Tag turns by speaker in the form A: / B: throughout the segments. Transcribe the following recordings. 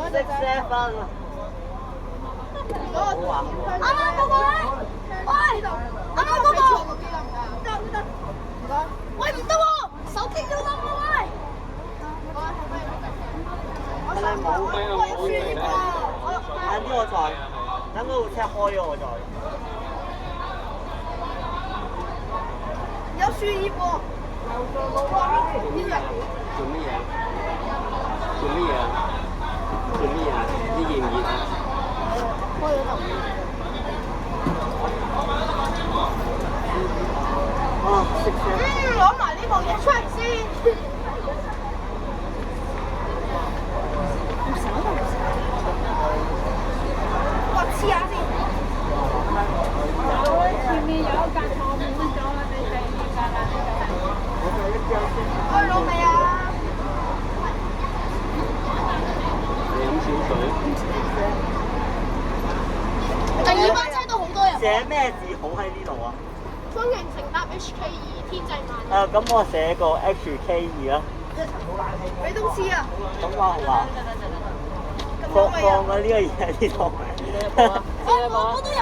A: 7
B: 啱啱嗰個咧，喂，啱啱嗰個，喂唔得喎，手機要冧喎喂。
A: 係咪冇？
B: 我要輸喎，
A: 等啲我再，等嗰部車開咗我再。
B: 有樹葉喎。
C: 做乜嘢？做乜嘢？做乜嘢？你熱唔熱啊？
B: 開咗就。
A: 啊，食車。
B: 攞埋呢部嘢出嚟先。我黐下先。
D: 前面有一架錯滿咗啦，你第二架啦，
B: 開到未啊？
C: 你飲少水。
B: 第二班車都好多人。
A: 寫咩字好喺呢度啊？
B: 歡迎乘搭 HK2天際萬。
A: 咁我寫個 HK2啦。
B: 俾東黐啊！
A: 咁話好啊？放個呢個嘢喺呢度。
B: 我都有。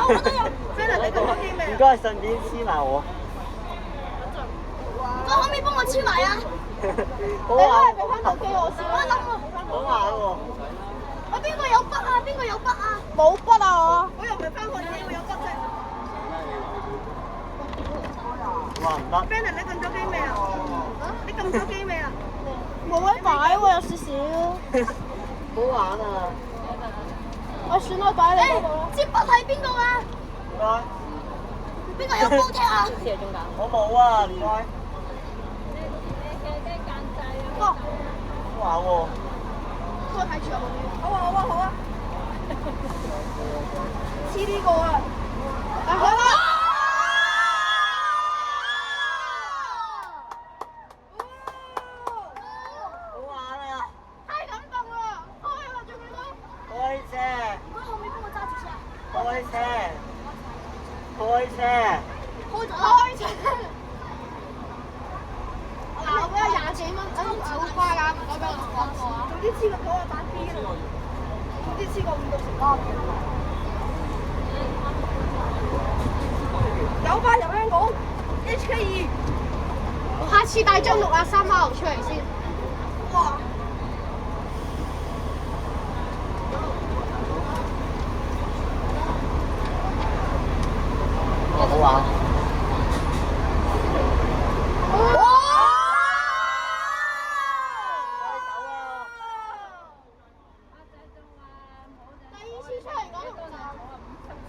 B: Finn，你撳咗機未？
A: 唔該，順便黐埋我。
B: 可唔可以幫我黐埋啊？
A: 好玩。
B: 俾翻部機我先。我諗啊。
A: 好玩喎。
B: 我邊個有筆啊？邊個有筆啊？冇筆啊我。我又唔係翻學啫，我有筆啫。
A: 話唔得。
B: Finn，你撳咗機未啊？你撳咗機未啊？冇位擺喎，有少少。
A: 好玩啊！
B: 我算啦，擺你嗰度啦。支筆喺邊度啊？
A: 唔該。
B: 邊個有高踢啊？
A: 我冇啊，唔該。
B: 哥，
A: 好玩喎。
B: 哥睇住我。好啊。黐呢個啊！好啊！
A: 好玩啊！
B: 太感動啦！開啦，仲幾多？
A: 開車。
B: 唔該，可唔可以幫我揸住先啊？
A: 開車。開車。
B: 開咗啦！開車！嗱，我俾咗20幾蚊，好乖㗎，唔該俾我講過啊。總之黐個9啊8 B 啦，總之黐個5到10啦。有班由香港 HK2，下次帶張63貓出嚟先。哇！
A: 好玩。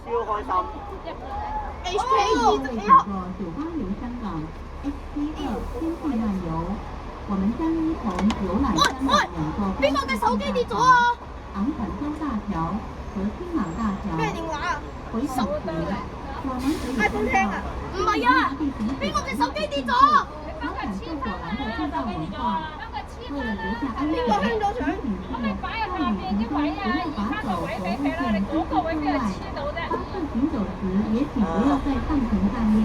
A: 超開心。
B: HK2
E: 位乘坐九八流香港 HK2 天际漫遊，我們將依同遊覽香港兩座
B: 邊個嘅手機跌咗啊？
E: 昂船洲大橋和青馬大橋。
B: 咩電話啊？
E: 回程時，我們可以看到
B: 唔係啊，邊個嘅手機跌咗？
E: 老感受果然的地道文化。為了留下安全，
B: 邊個香咗相？
E: 我們在旅程中不要把手和物件伸出戶外，當自行走時也請不要在上層上面。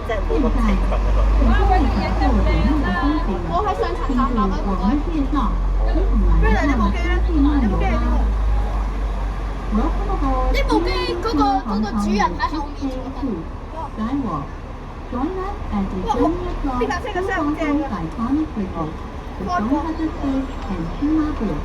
A: 即係冇
E: 現在，
A: 咁情感嗰度。
E: 請注意感受有用的風景。
B: 我喺上層
E: 記住
B: 站啦，
E: 我們介紹，一同來到天際漫遊吧。呢
B: 部機嗰個主人喺後面坐緊。
E: Join us as we journey across two Hong Kong's iconic bridges, the Doncaster Bridge and Chima Bridge.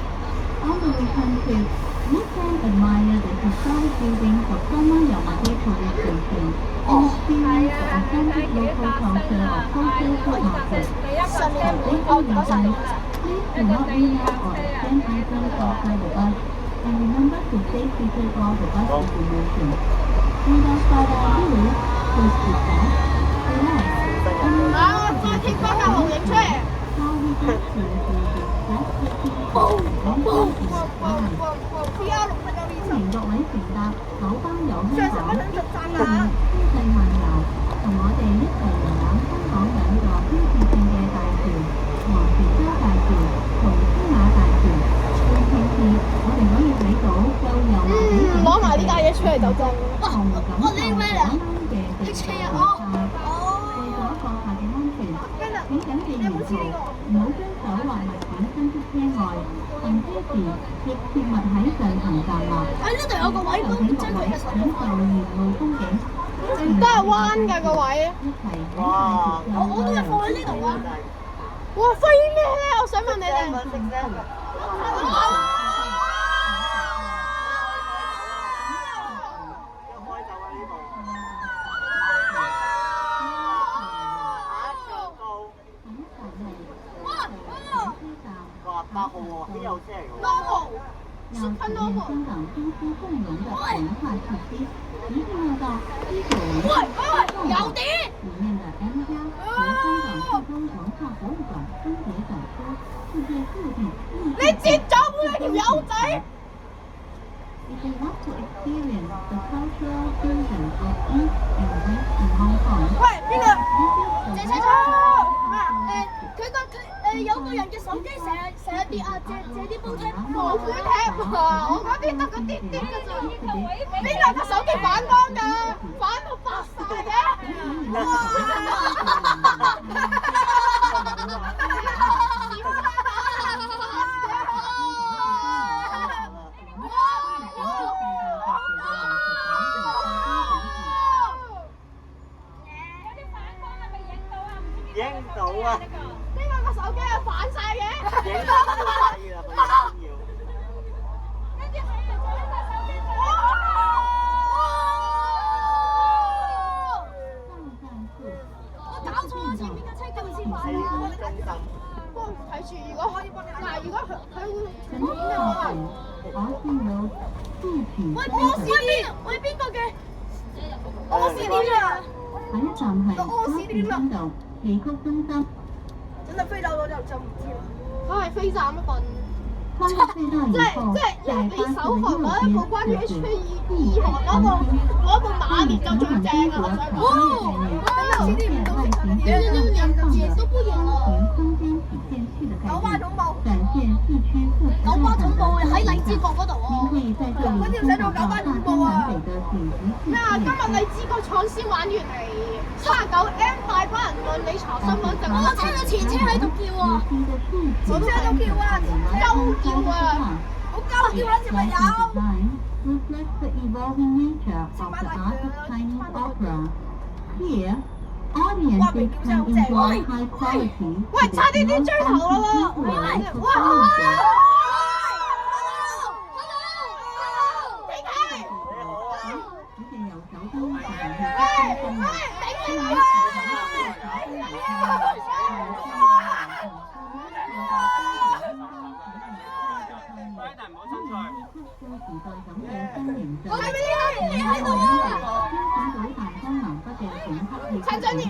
E: On the return trip, you can admire the historic buildings of former Yamate Police Station and experience the authentic local culture of coastal food markets. For safety reasons, please do not lean out or extend items outside the bus, and remember to take pictures while the bus is in motion. Without further ado, please sit back, relax, and enjoy the
B: 再貼翻架模型出嚟。
E: how we get to the breathtaking adventure experience.
B: P.R. 6有
E: 歡迎各位乘搭九巴遊香港
B: 20。
E: 天際漫遊，同我哋一齊遊覽香港兩座標誌性嘅大橋——昂船洲大橋同青馬大橋。回程時，我哋可以睇到夠油麻地
B: 攞埋呢架嘢出嚟就正。
E: 同感受港灣嘅地質生態。為咗閣下嘅安全，請緊記沿途唔好將手或物件伸出車外。外，行車時亦切勿喺上層站立。
B: 喺呢度有個位，
E: 就請各位享受沿路風景。
B: 唔得係彎㗎個位。
E: 一齊喺
A: 哇！
B: 我都係放喺呢度啊！哇，飛咩咧？我想問你哋。
A: 8號喎，邊有車嚟㗎？
E: 要體驗香港中西共融的文化氣息，一定要到西九文化里面的 M+ 和香港故宫文化博物館分別展出世界各地
B: 你接咗佢條友仔！
E: If you want to experience the cultural fusion of East and West in Hong Kong,
B: 喂，邊個？謝謝咗。佢有個人嘅手機成日跌啊，借啲煲聽，冇杯聽啊！我嗰啲得個啲㗎咋。邊個個手機反光㗎？反到白晒嘅。
A: 影到啊！
B: 邊個個手機係反晒嘅？
A: 影到要睇啦，佢要。
B: 我搞錯咗前面嘅車根本先反啦！幫我睇住，如果可以幫你嗱，如果佢會片嘅話，喂邊個嘅？屙屎點啊？
E: 下一站係沙田新道戲曲中心。
B: 真係飛走咗就唔知啦。佢係飛站一份。
E: 即係
B: 你手學嗰一部關於 H2 學嗰部馬列就最正啊！哇！真係好似啲唔到食嘅嘢，都不贏啊！九巴總部喺荔枝角嗰度喎。嗰條寫到九巴總部啊！咩啊？今日荔枝角闖先玩完嚟，39M 大班人問你查身份證。我聽到前車喺度叫啊！前車喺度叫啊！鳩叫啊！好鳩叫啦，小朋友！
E: reflects the evolving nature of the art of Chinese opera. Here, audiences can enjoy high quality.
B: 喂，差啲啲追頭啦喎！哇！陳俊賢，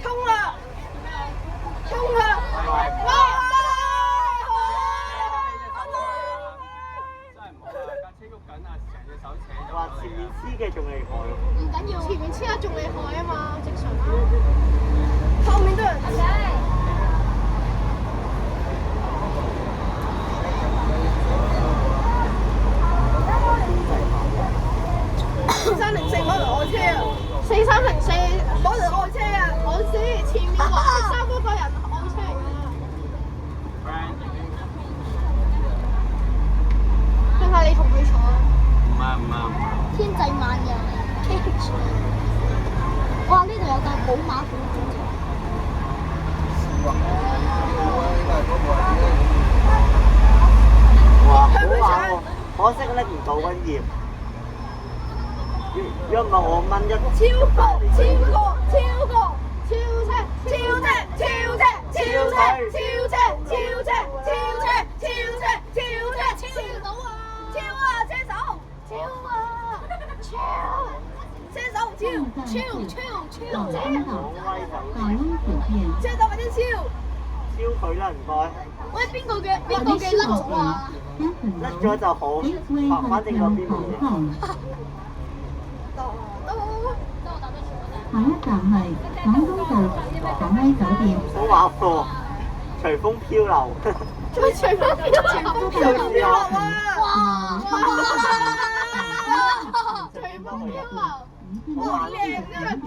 B: 衝啦！衝啦！哇！
A: 話前面黐嘅仲厲害喎。
B: 唔緊要，前面黐得仲厲害啊嘛，正常啦。後面都有人黐。4304可能我車啊！4304可能我車啊！我知前面黃色衫嗰個人我車嚟㗎。定係你同佢坐啊？
C: 唔係。
B: 天際萬人 KH。哇！呢度有架寶馬款警車。
A: 哇！好玩喎，可惜拎唔到溫葉。如果唔係我掹一
B: 超過超到啊！超車手，超車手或者超
A: 佢啦，唔該。
B: 喂，邊個嘅甩咗啊？
A: 甩咗就好，反正嗰邊冇嘢。
E: 下一站係廣東道港威酒店。
A: 好玩喎，隨風飄流。
B: 隨風飄流啊！哇！隨風飄流，哇！靚啊，勁！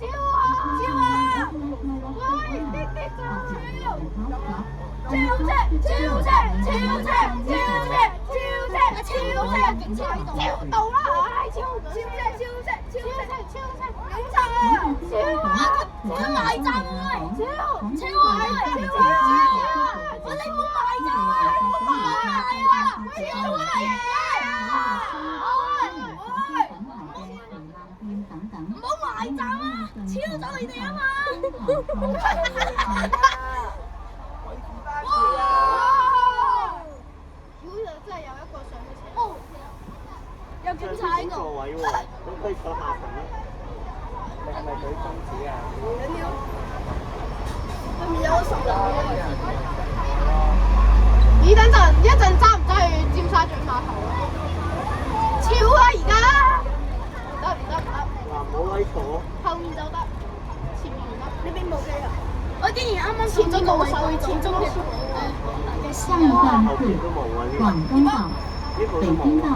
B: 超啊！喂，啲就超車，超車，超車，超車，超到啦！唉，超車，警察啊！超賣站啊！超啊！喂，你唔好賣站啊！唔好賣啊！超啊！唔好賣站啊！超咗你哋啊嘛！哇！如果真係有一個上去車，哦，有警察喺度。
A: 座位喎，咁可以坐下層啦。你係咪舉中指啊？
B: 唔緊要，對面有個熟人。咦？等陣，一陣揸唔揸去尖沙咀碼頭啊？超啊！而家唔得。
A: 嗱，唔好喺坐。
B: 後面就得，前面唔得。呢邊冇機啊！我竟然啱啱前咗個位，前咗個
E: 下一站是广东道、北京道。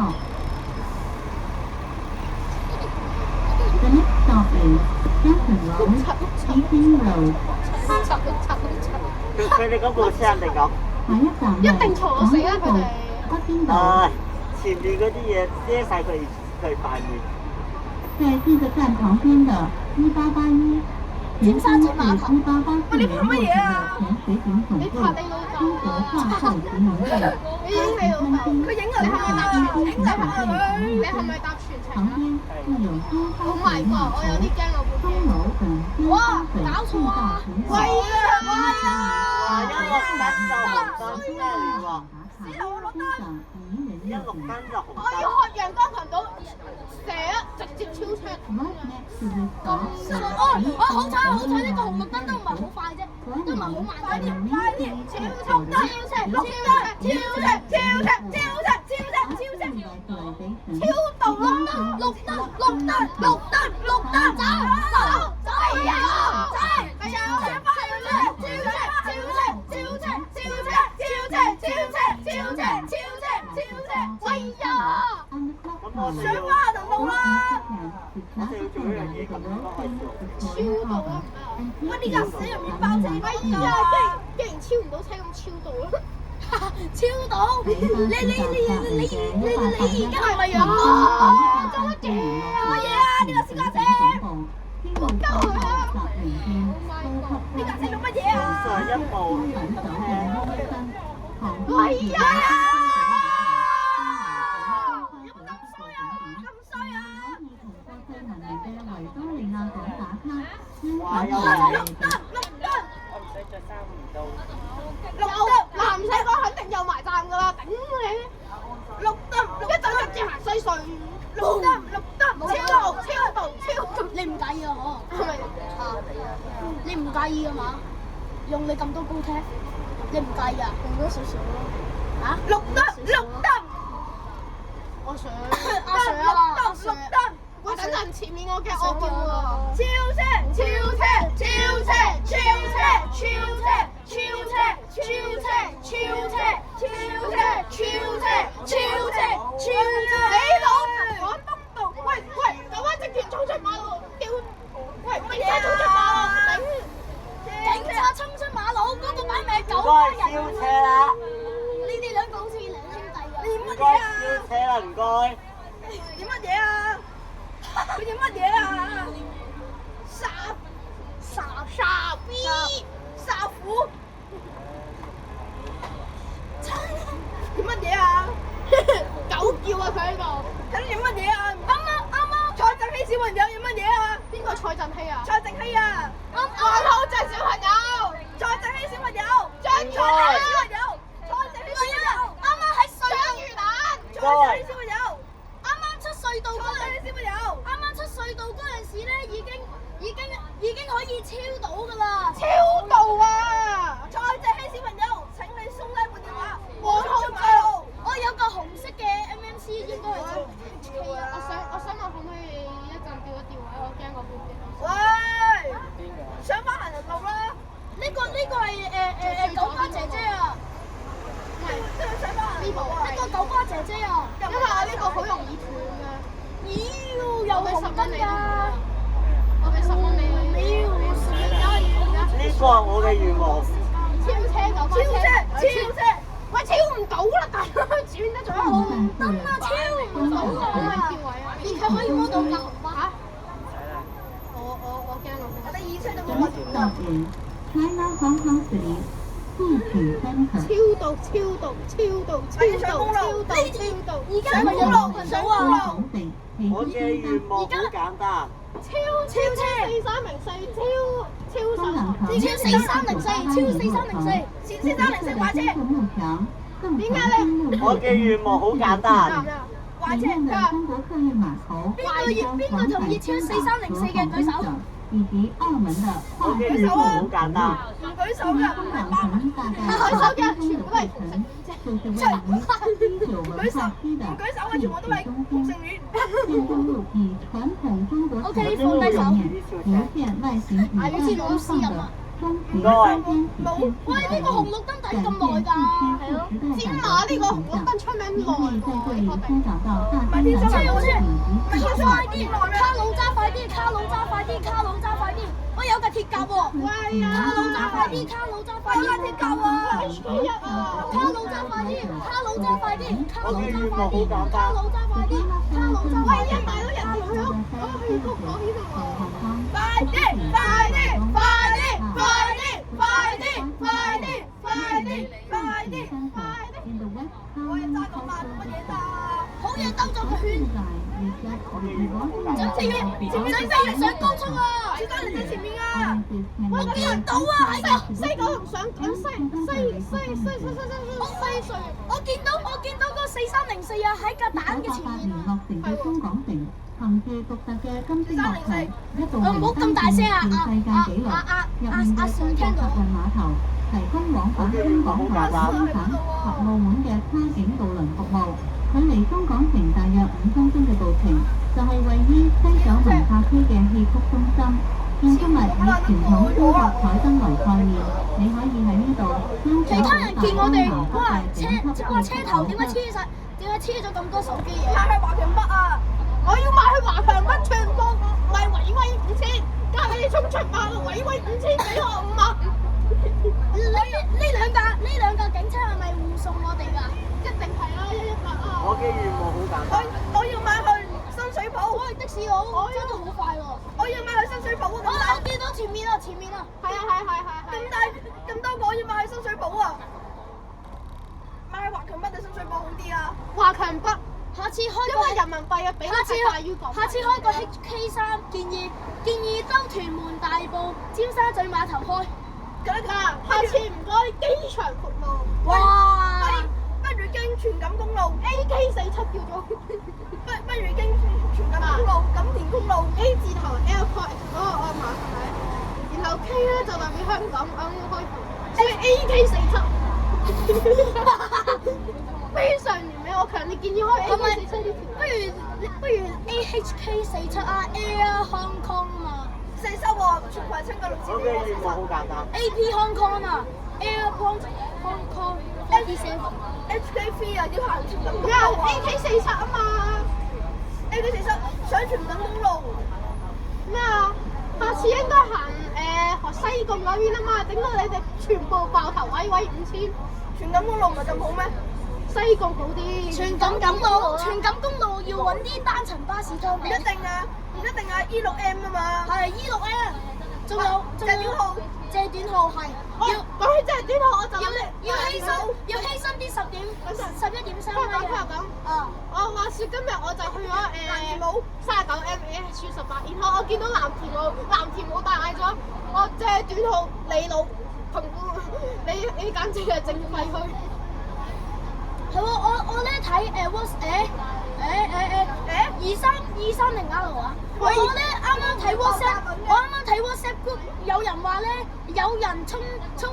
E: The next stop is Stratton Road, Ealing Road。
A: 佢哋嗰部車人哋咁。
E: 下一站係廣州道、北京道。
A: 前面嗰啲嘢遮晒佢塊面。
E: 在这个站旁边的1881。尖沙咀碼頭。1884年落成的前水警總部，中國化後殖民地。
B: 佢影你老豆，佢影你係咪搭全程？你係咪搭全程啊？好埋個，我有啲驚我部機。哇！搞錯啊！喂啊！
A: 一綠燈就紅燈咩嚟喎？
B: 之後我綠燈，
A: 一綠燈就紅燈。
B: 我要學陽光群島射直接超車。我好彩呢個紅綠燈都唔係好快啫，都唔係好慢。快啲！超車！綠燈！超到綠燈，走！係啊！喂呀！
A: 咁我哋要做一樣嘢咁樣咯，
B: 超到啦！喂，呢架死人麵包車，哎呀！既然超唔到車咁超到啦！超到！你而家係咪啊？做乜嘢啊？乜嘢啊？呢個私家車！我鳩佢啊！呢架車做乜嘢啊？
A: 上一步
B: 喂呀！有冇咁衰啊？咁衰啊！
A: 話有
B: 綠燈！嗱，唔使講，肯定有埋站㗎啦，頂你！綠燈，一陣一支行西隧。綠燈，超道，你唔介意啊？嗬？係咪啊？你唔介意㗎嘛？用你咁多高鐵，你唔介意啊？用多少少咯。嚇？綠燈，我想綠燈。喂，等陣前面我嘅我叫喎。超車！你老廣東道，喂，有班直接衝出馬路，屌！喂，乜嘢衝出馬路？警察衝出馬路，嗰個擺明係狗拉人。
A: 燒車啦！
B: 呢啲兩個好似兩兄弟咁。你乜嘢啊？
A: 燒車啦，唔該。
B: 點乜嘢啊？佢點乜嘢啊？傻逼，傻虎，點乜嘢啊？狗叫啊！佢喺度，睇你點乜嘢啊？啱蔡振熙小朋友點乜嘢啊？邊個蔡振熙啊？蔡振熙啊！啱好就係小朋友，蔡振熙小朋友，張蔡振熙小朋友，啱喺水養魚蛋，蔡振熙小朋友。啱啱出隧道嗰陣時咧，我俾10蚊你啦，我俾10蚊你。
A: 呢個係我嘅願望。
B: 超車九巴車，喂超唔到啦，大佬轉得咗紅燈啊，超唔到啊！而佢可以摸到架紅巴嚇。我驚我哋2車都冇乜
E: 到站 China Hong Kong Street 富品 Center。
B: 超度！而家咪有路群組啊！
A: 我嘅願望好簡單。
B: 超4304買車。點解咧？
A: 我嘅願望好簡單。
E: 買車㗎。
B: 邊個同意超4304嘅舉手？
E: 以及澳門的
A: 我嘅願望好簡單。
B: 唔舉手㗎，
E: 香港城大概
B: 舉手嘅
E: 2
B: 全部都係
E: 分鐘的車程，就是位於西九文化區的市中心。建築物以傳統中國式建築面，流線外形與外觀放的中庭三間體現
B: 喂，呢個紅綠燈等咁耐㗎，係咯？尖馬呢個紅綠燈出名耐喎，
E: 觀察到大山南海景以及
B: 快啲，卡佬揸快啲！我有架鐵甲喎，喂啊！卡佬揸快啲，我架鐵甲啊！卡佬揸快啲！喂，一大堆人去咗，去谷嗰邊喎！快啲！我要揸咁慢做乜嘢咋？好嘢兜咗個圈。前面上高速啊！小嘉你喺前面啊！我見唔到啊！西九龍上緊西隧。我見到個4304啊喺架蛋嘅前面啊！
E: 係中港城，憑住獨特嘅金色幕牆，一度
B: 唔好咁大聲啊！
E: 世界紀錄。入面嘅中國客運碼頭提供往返香港同廣東省及澳門嘅跨境渡輪服務。距離中港城大約5分鐘嘅步程，就係位於西九文化區嘅戲曲中心。建築物以傳統中國彩燈為概念，你可以喺呢度觀賞
B: 其他人見我哋哇
E: 哇
B: 車頭點解黐咗咁多手機嘢？買去華強北啊！我要買去華強北全部唔係維威5000，加你哋衝出馬路維威5000俾我5萬。呢兩架警車係咪護送我哋㗎？一定係啦，118啊！
A: 我嘅願望好簡單。
B: 我要買去深水埗。喂，的士佬，真係好快喎！我要買去深水埗啊！我見到前面啊！係。咁多個我要買去深水埗啊！買去華強北定深水埗好啲啊？華強北。下次開個因為人民幣啊，比大於港。下次開個 HK3，建議兜屯門、大埔、尖沙咀碼頭開。下次唔該機場服務。哇！不如經荃錦公路 AK47叫咗，不如經荃錦公路、錦田公路 A 字頭 Airport 嗰個碼頭，然後 K 咧就代表香港開埠，所以 AK47 非常完美，我強烈建議開 AK47呢條。不如 AHK47啊 Air Hong Kong 嘛。四收喎，全部係清嘅六字。
A: 我嘅願望好簡單。
B: AP Hong Kong 啊 ，Airport Hong Kong，HK3 啊，要行荃錦公路啊。AK47啊嘛，AK47上荃錦公路。咩啊？下次應該行西貢嗰邊啊嘛，整到你哋全部爆頭位5000。荃錦公路唔係咁好咩？西貢好啲。荃錦公路要揾啲單層巴士多。唔一定啊，E6M 啊嘛。係 E6M，仲有借短號係。講起借短號，我就要犧牲啲11.3米嘅。我話説今日我就去咗藍田路39M/H18，然後我見到藍田路大嗌咗，我借短號你老同你簡直係正廢墟。係喎，我咧睇230R 啊！我咧啱啱睇 WhatsApp group， 有人話咧有人衝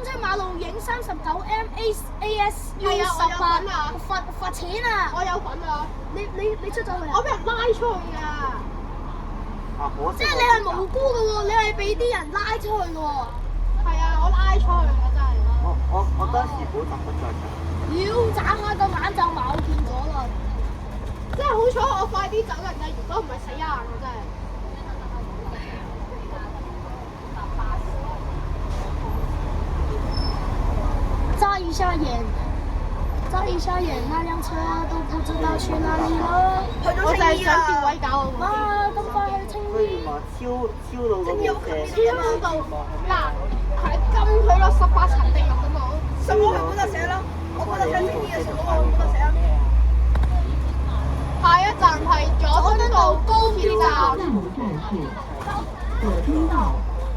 B: 出馬路影39M/ASU18，罰錢啊！我有份啊！你出咗去啊？我俾人拉出去啊！即係你係無辜嘅喎，你係俾啲人拉出去嘅喎。係啊，我拉出去啊！真係。我當時補習不在場。妖，眨下個眼就冇見咗啦！真係好彩我快啲走人㗎，如果唔係死硬我真係。
F: 眨一下眼，眨一下眼，那輛車都不知道去哪裡了。
B: 我就係想調位搞我部機。
F: 哇，咁快去青
A: 佢原
F: 衣。
A: 來超到嗰邊射，
B: 超到嗱，係禁佢咯，18層地獄咁講。
G: 什麼佢本就寫咯，我本就寫青衣嘅時候，我本就寫啊。
B: 下一站係佐敦道高鐵站。
E: 下一站是佐敦道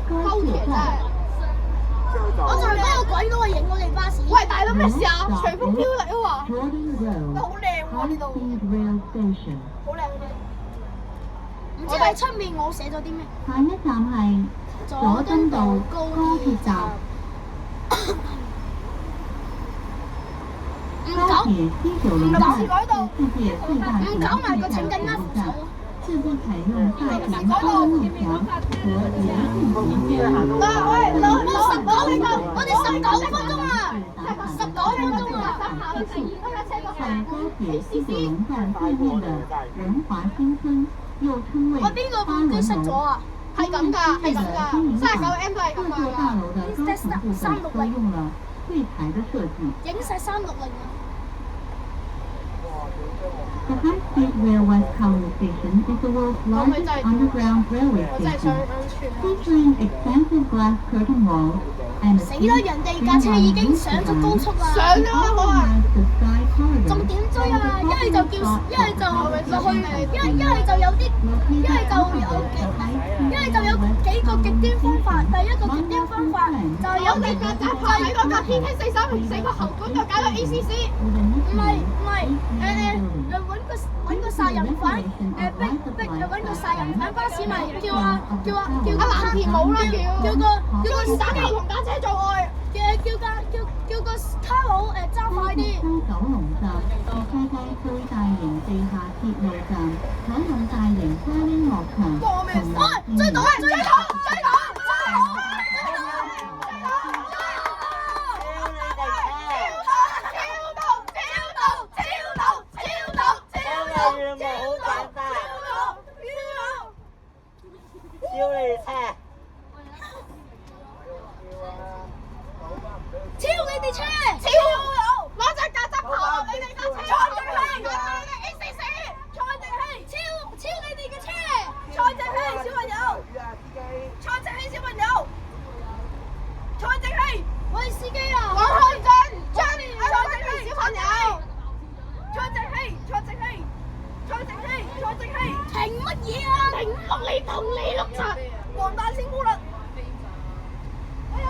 E: 高鐵站。
F: 我就係嗰個鬼佬影我哋巴士。
B: 喂，大佬咩事啊？隨風飄嚟啊嘛！
E: Jordan Road
G: 好靚喎呢
E: High
G: 度，
E: Speed Rail Station。
G: 好靚呢
F: 唔知喺出面我寫咗啲咩？
E: 下一站係佐敦道高鐵站。高鐵西九龍站是世界最大的地下铁路站，是不採用大型公路橋和連續型鐵路。
F: 我哋19分鐘啊！19分鐘啊！
E: 在高鐵西九龍站對面的仁華新村，又稱為
F: 我邊個部機熄咗啊？
B: 係咁㗎，係咁㗎，39M 都係咁
E: 各座大
B: 㗎。
E: 樓的高層部分都用了對台的設計。
F: 影晒360啊！
E: The High-Speed Rail West Kowloon Station is the world's largest underground railway
B: 我真係想
E: station,
B: 安全。
E: featuring extensive glass curtain walls and a
F: 死啦！人哋架車已經上咗高速啦，
B: 上咗啊！我啊！
E: the sky corridor.
F: 仲點追啊？一係就叫，一係就落去，一係就有啲，一係就有幾個極端方法。第一個極端方法就係有啲曱甴喺嗰個 PK4304個喉管度搞到 ACC。唔係，揾個殺人犯，揾個殺人犯巴士咪叫阿
B: 藍田冇啦，
F: 叫個
B: 司機同架車做愛。
F: 叫個卡佬揸快啲。
E: 西九龍站係世界最大型地下鐵路站，採用大型沙灘樂場同埋
F: 追到！超你哋車！
B: 攞隻曱甴爬你哋架車。
F: 蔡正熙超你哋嘅車！
G: 蔡正熙小朋友，蔡正熙小朋友，蔡正熙，
F: 喂司機啊！
B: 我開真 ，Johnny，蔡正熙小朋友。
G: 蔡正熙，蔡正熙，蔡正熙，蔡正熙，
F: 停乜嘢啊？
B: 停碌你同你碌柒。
G: 黃大仙姑啦，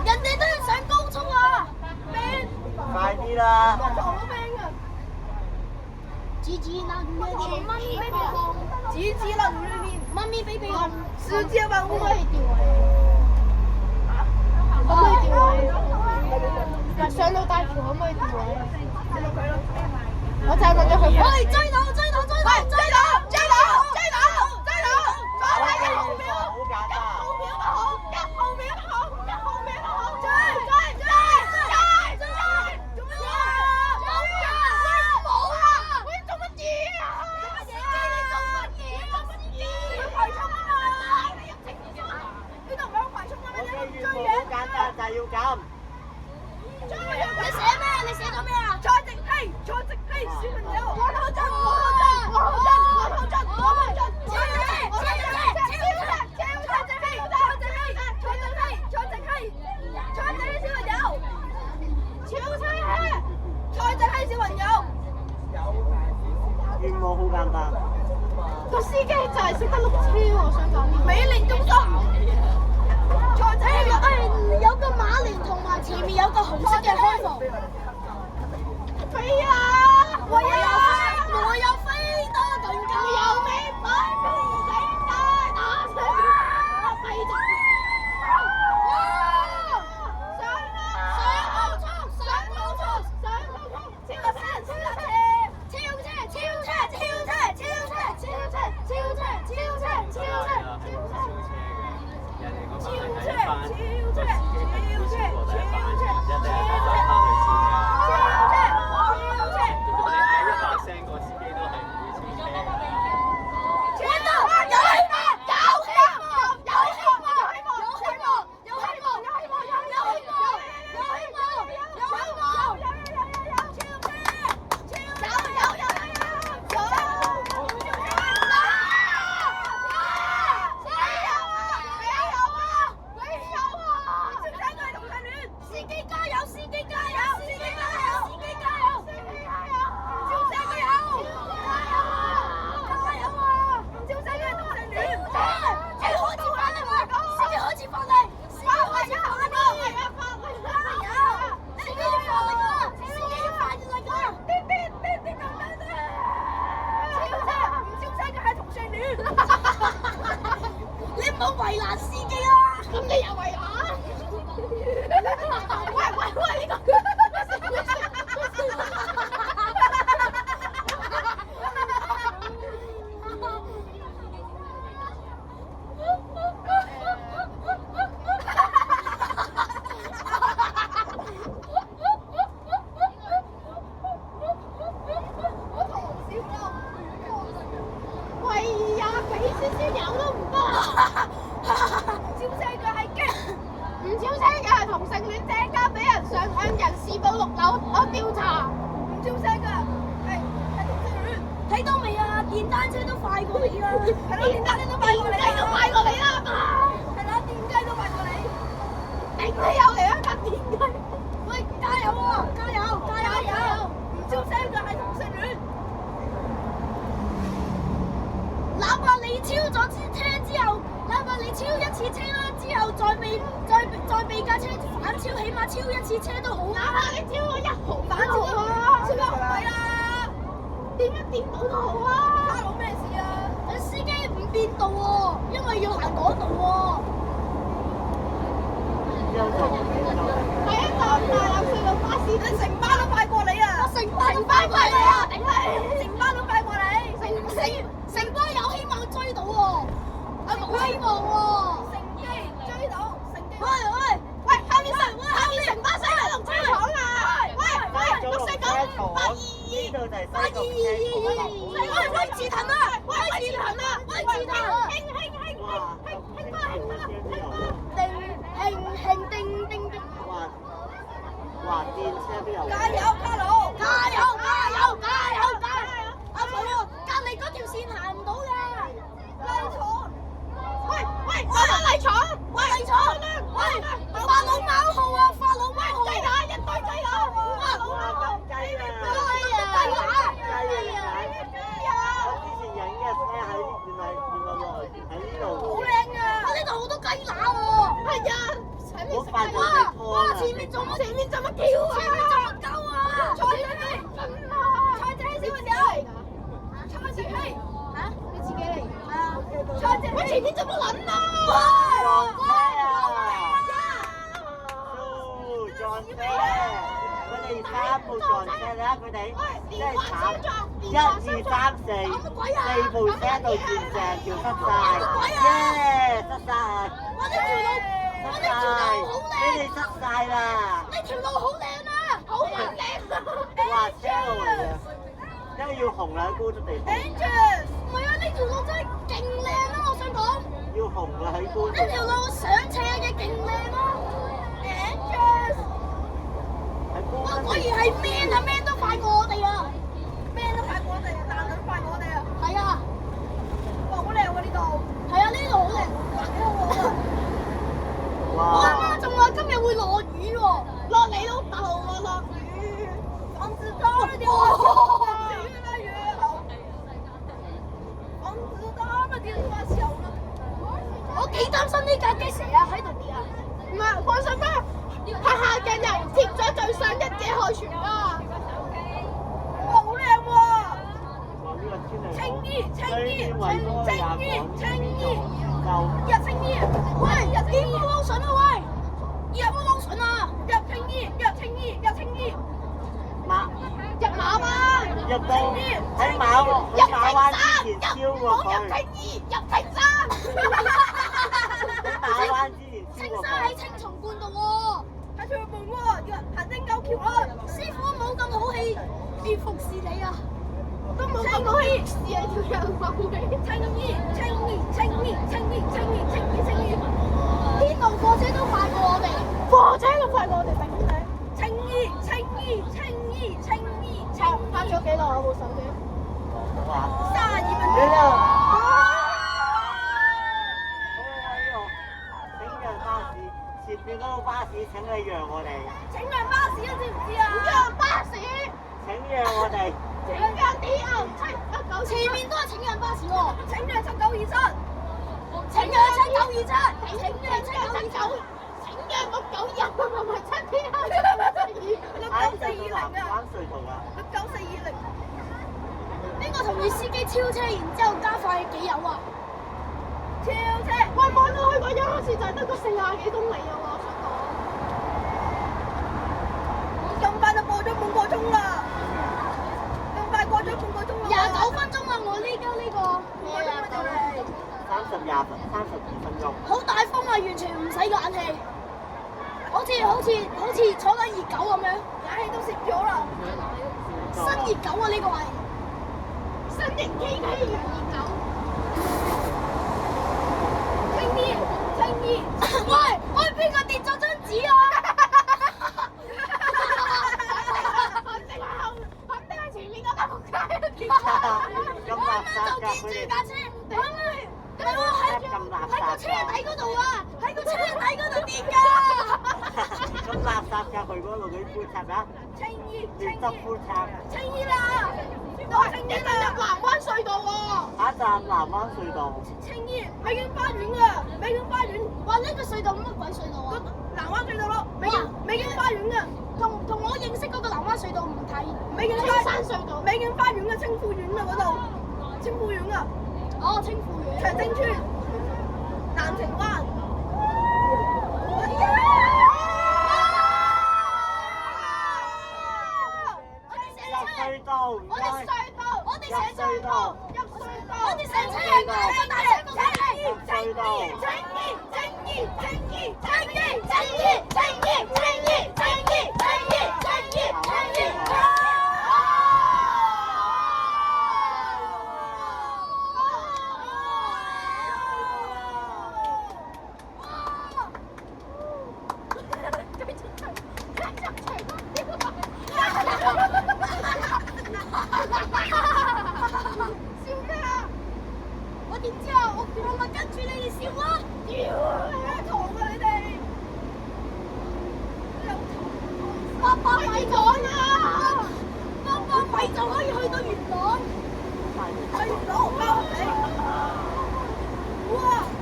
F: 人哋都要上高速啊！
A: 快啲啦！
G: 撞到兵啊！
F: 子能嘅媽咪 baby 控，
G: 子能裏面
F: 媽咪 baby 控，
G: 世界萬物
B: 可以調位。可唔可以調位？嗱，上到大橋可唔可以調位？我就係問咗佢。
F: 喂，追到！
B: 左睇嘅號秒，
A: 好簡單。
B: 一號秒都好，追！做乜嘢啊？冇啊！喂，做乜嘢啊？
G: 快速啊嘛！呢度唔係好快速啊嘛，追
A: 好
G: 嘢。
A: 簡單，就係要咁。
F: 你寫咗咩啊？
G: 蔡正熙，小朋友，我好真，
A: 願望好簡單。
B: 個司機就係識得碌車喎，我想講呢個。
G: 美麗中心，蔡正熙，
F: 有個馬連同埋前面有個紅色嘅開幕。
B: 飛啊！
F: 我有飛多更加
B: 有咩擺飛死街打死我飛咗！咁你又為話？喂呢個。喂呀，俾少少油都唔得啊！
G: 招聲嘅係激，
B: 唔招聲嘅係同性戀者家俾人上向人事部6樓攞調查。
G: 唔招聲㗎，係同性戀。
F: 睇到未啊？電單車都快過你啦！
G: 係咯，電單車都快過你
B: 電雞都快過你啦嘛！
G: 係啦，電雞都快過你。
B: 頂你有嚟啊架電雞！
F: 喂，加油啊！加油！加油！
G: 唔招聲嘅係同性戀。
F: 哪怕你超咗支車之後，哪怕你超一次車啦，之後再被架車反超，起碼超一次車都好。
B: 哪怕你超過1毫
G: 反超啊！超1毫米啦！
B: 點樣掂到都好啊！
G: 卡佬咩事啊？
F: 司機唔變道喎，因為要行嗰度喎。
B: 第一站大欖隧道巴士，
G: 你成班都快過你啊！
F: 成班快你啊！頂你！
G: 成班都快過你。
F: 成班有希望追到喎，冇希望喎。
G: 乘機追到，乘機。
F: 喂，後面成班死喺龍車廠啊！喂，6498222，喂，自騰啊！喂，自騰啊！叮！
A: 哇！電車邊有？
G: 加油，卡佬！
F: 加油！阿婆，隔離嗰條線行唔到㗎。
G: 拉廠！
B: 喂，我嚟闖！
F: 喂，法老貓號啊！
B: 雞乸一堆雞乸！
A: 哇！咁雞啊！我之前影嘅車喺原來來源喺呢度。
G: 好靚啊！
F: 我呢度好多雞乸喎。
B: 係啊！
A: 好快就識拖啦！
F: 前面做乜叫啊？
G: 蔡姐，小朋友，蔡姐，
B: 你自己嚟㗎？
G: 蔡姐，
B: 我前面做乜撚啊？
A: 撞車！佢哋3部撞車，你睇佢哋真係慘，1、2、3、4部車到轉成條塞晒，塞晒！你哋塞晒啦！
F: 呢條路好靚啊！
B: 好靚！
A: 哇，車路嚟嘅，因為要紅啦，喺高速地方。
F: 唔係啊，呢條路真係勁靚啊！我想講，
A: 要紅啦，喺高速。
F: 呢條路上斜嘅勁靚咯。果然係 man 都快過我哋啊！
G: 咩都快過我哋，男人快過我哋啊！
F: 係啊，
G: 哇，好靚喎呢度！
F: 係啊，呢度好靚。我啱啱仲話今日會落雨喎，
B: 落你老豆啊！落雨，
G: 房子多了點花小，越來越好。房子大了點花小了。
F: 我幾擔心呢架機成日喺度跌啊！
B: 唔係放心啦，拍下鏡人貼咗最上一嘅海船啊！
G: 哇，好靚喎！青衣，入青衣，
F: 喂，入邊個撈筍啊？喂，入撈筍啊！
G: 入青衣，
B: 入馬灣，
A: 入到喺馬灣之前超過佢。
B: 入青衣，入青山。
A: 喺馬灣之前超過
F: 青山喺
A: 佢。
F: 青松觀度喎，
G: 喺翠門喎，行汀九橋啦。
F: 師傅冇咁好氣，要服侍你啊！
B: 都冇咁好意思啊！條人話你邊度貨車都快過我哋，貨車都快過我哋，頂你！拍咗幾耐啊？部手機
A: 哇
G: 32分
A: 你
G: 鐘。
A: 啊！請讓巴士，前邊嗰個巴士請你讓我哋。
G: 請讓巴士啊，知唔知啊？
B: 讓巴士，
A: 請讓我哋。
B: 請讓719
F: 前面都係請人巴士喎，
G: 請讓7927。
F: 請讓7927，請讓7927。
B: 請讓691啊，唔係7天啊
G: ！69420啊
A: 關隧道啊！
G: 69420。
F: 邊個同意司機超車，然之後加快幾油啊？
G: 超車！
B: 喂，望到去嗰個一好似就係得個40幾公里啊喎，我想講。
G: 咁快就過咗半個鐘啦，咁快過咗半個鐘啦。
F: 29分鐘啊！我呢家呢個
A: 32分鐘。
F: 好大風啊！完全唔使個眼氣，好似坐緊熱狗咁樣，
G: 冷氣都熄咗啦。
F: 新熱狗啊！呢個係
B: 新型機器人熱狗。
F: 青衣，喂，邊個跌咗張紙啊？
B: 肯定係前面嗰架仆街跌
A: 咁
F: 就
A: 垃圾㗎
F: 見住
A: 佢哋。
F: 架車，喺個車底嗰度啊！喺個車底嗰度跌㗎。
A: 咁垃圾㗎佢嗰度啲灰塵啊！
G: 青衣，
A: 亂執灰塵。
G: 青衣啦，到青衣啦，
B: 入南灣隧道喎。
A: 下一站南灣隧道。
G: 青衣美景花園啊，美景花園，
F: 哇！呢個隧道乜鬼隧道啊？
G: 南灣隧道咯，美景花園啊，
F: 同我認識嗰個南灣隧道唔睇。
G: 美景
B: 山隧道，
G: 美景花園啊，青富苑啊嗰度，青富苑啊，
F: 哦，青富苑。
G: 長青村，南城灣。
A: 隧道，
F: 我哋成車
A: 入隧道，
F: 我哋成車人嗌個大聲個聲。
A: 隧道。
F: 笑咩啊？我點知啊？我咪跟住你哋笑咯。
G: 糖啊你哋！800
F: 米咗啦！800米就可以去到元朗。
G: 去元朗翻屋企。哇！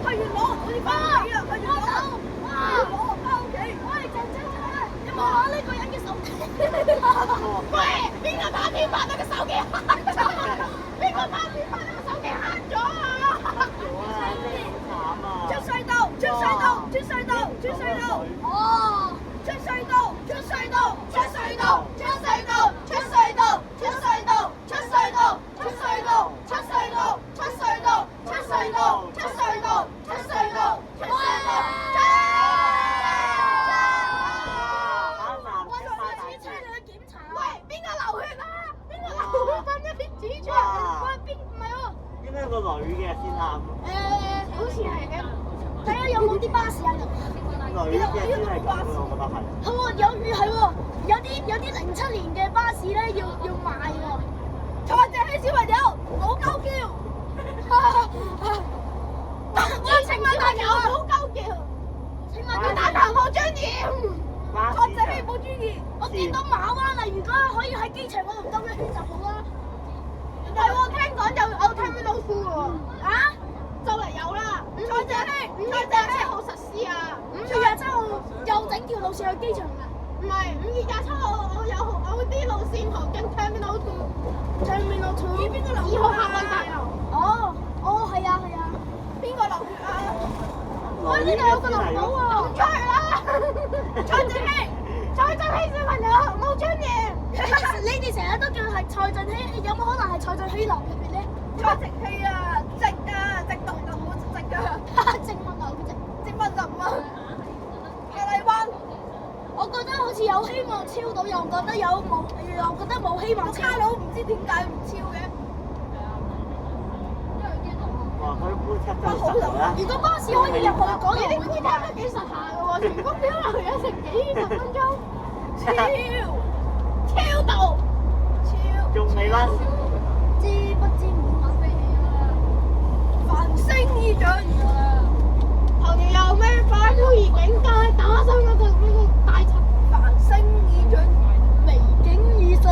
G: 去元朗，我哋翻屋企啊！去元朗，哇！翻屋企。
F: 喂，姐姐，有冇攞呢個人嘅手機？
B: 喂，邊個打電話？你個手機慳咗？邊個打電話？你個手機慳咗啊？
G: 出隧道，出隧道，出隧道，出隧道。
F: 哦，
G: 出隧道，出隧道，
B: 出隧道，出隧道，出隧道，出隧道，出隧道，出隧道，出隧道，出隧道，出隧道，出隧道，出隧道，出隧道。
F: 我上次車你去檢查。
B: 喂，邊個流血啊？邊個流血分一啲紙出嚟？
F: 喂，邊唔係喎？
A: 應該個女嘅先啱。
B: 好似係嘅。
F: 睇下有冇啲巴士喺度。
A: 女嘅先係咁嘅，我覺得係。
F: 係喎，係喎，有啲07年嘅巴士咧要賣喎。
G: 坐正起小朋友，唔好鳩叫。
B: 喂，請問大友唔好鳩叫。
F: 請問
B: 佢大頭冇尊嚴。
G: 坐正起唔好專業。
F: 我見到馬灣啦，如果可以喺機場嗰度兜一圈就好啦。
B: 係喎，聽講有 Terminal 2喎。
F: 啊？
B: 就嚟有啦。坐正氣，坐正氣好實施啊。
F: 5月27號又整條路線去機場㗎。
B: 唔係5月27號，我有啲路線途經 Terminal 2。Terminal
F: 2。
G: 邊個流
B: 2號客運大樓。
F: 哦，係啊。
G: 邊個流血啊？
F: 喂，呢度有個樓寶喎。
B: 出去啦！坐正氣，小朋友冇尊嚴。
F: 你哋成日都叫係蔡俊熙，有冇可能係蔡俊熙流入邊咧？
G: 坐直氣啊，直動就好直㗎。
F: 正物流嘅啫。
G: 直物流啊！下荔灣，
F: 我覺得好似有希望超到，又覺得冇希望超。
G: 卡佬唔知點解唔超嘅。
A: 哇！佢杯七真實嚟啦。
F: 如果巴士可以入去嗰度，
B: 你啲估價都幾實下嘅喎，成個表流咗成幾十分鐘。超到，
A: 仲未啦？
F: 知不知滿眼飛起啊！
G: 繁星依掌。
B: 頭條有咩快飄移警戒，打傷嗰個大賊。
G: 繁星依掌，
F: 微景已逝，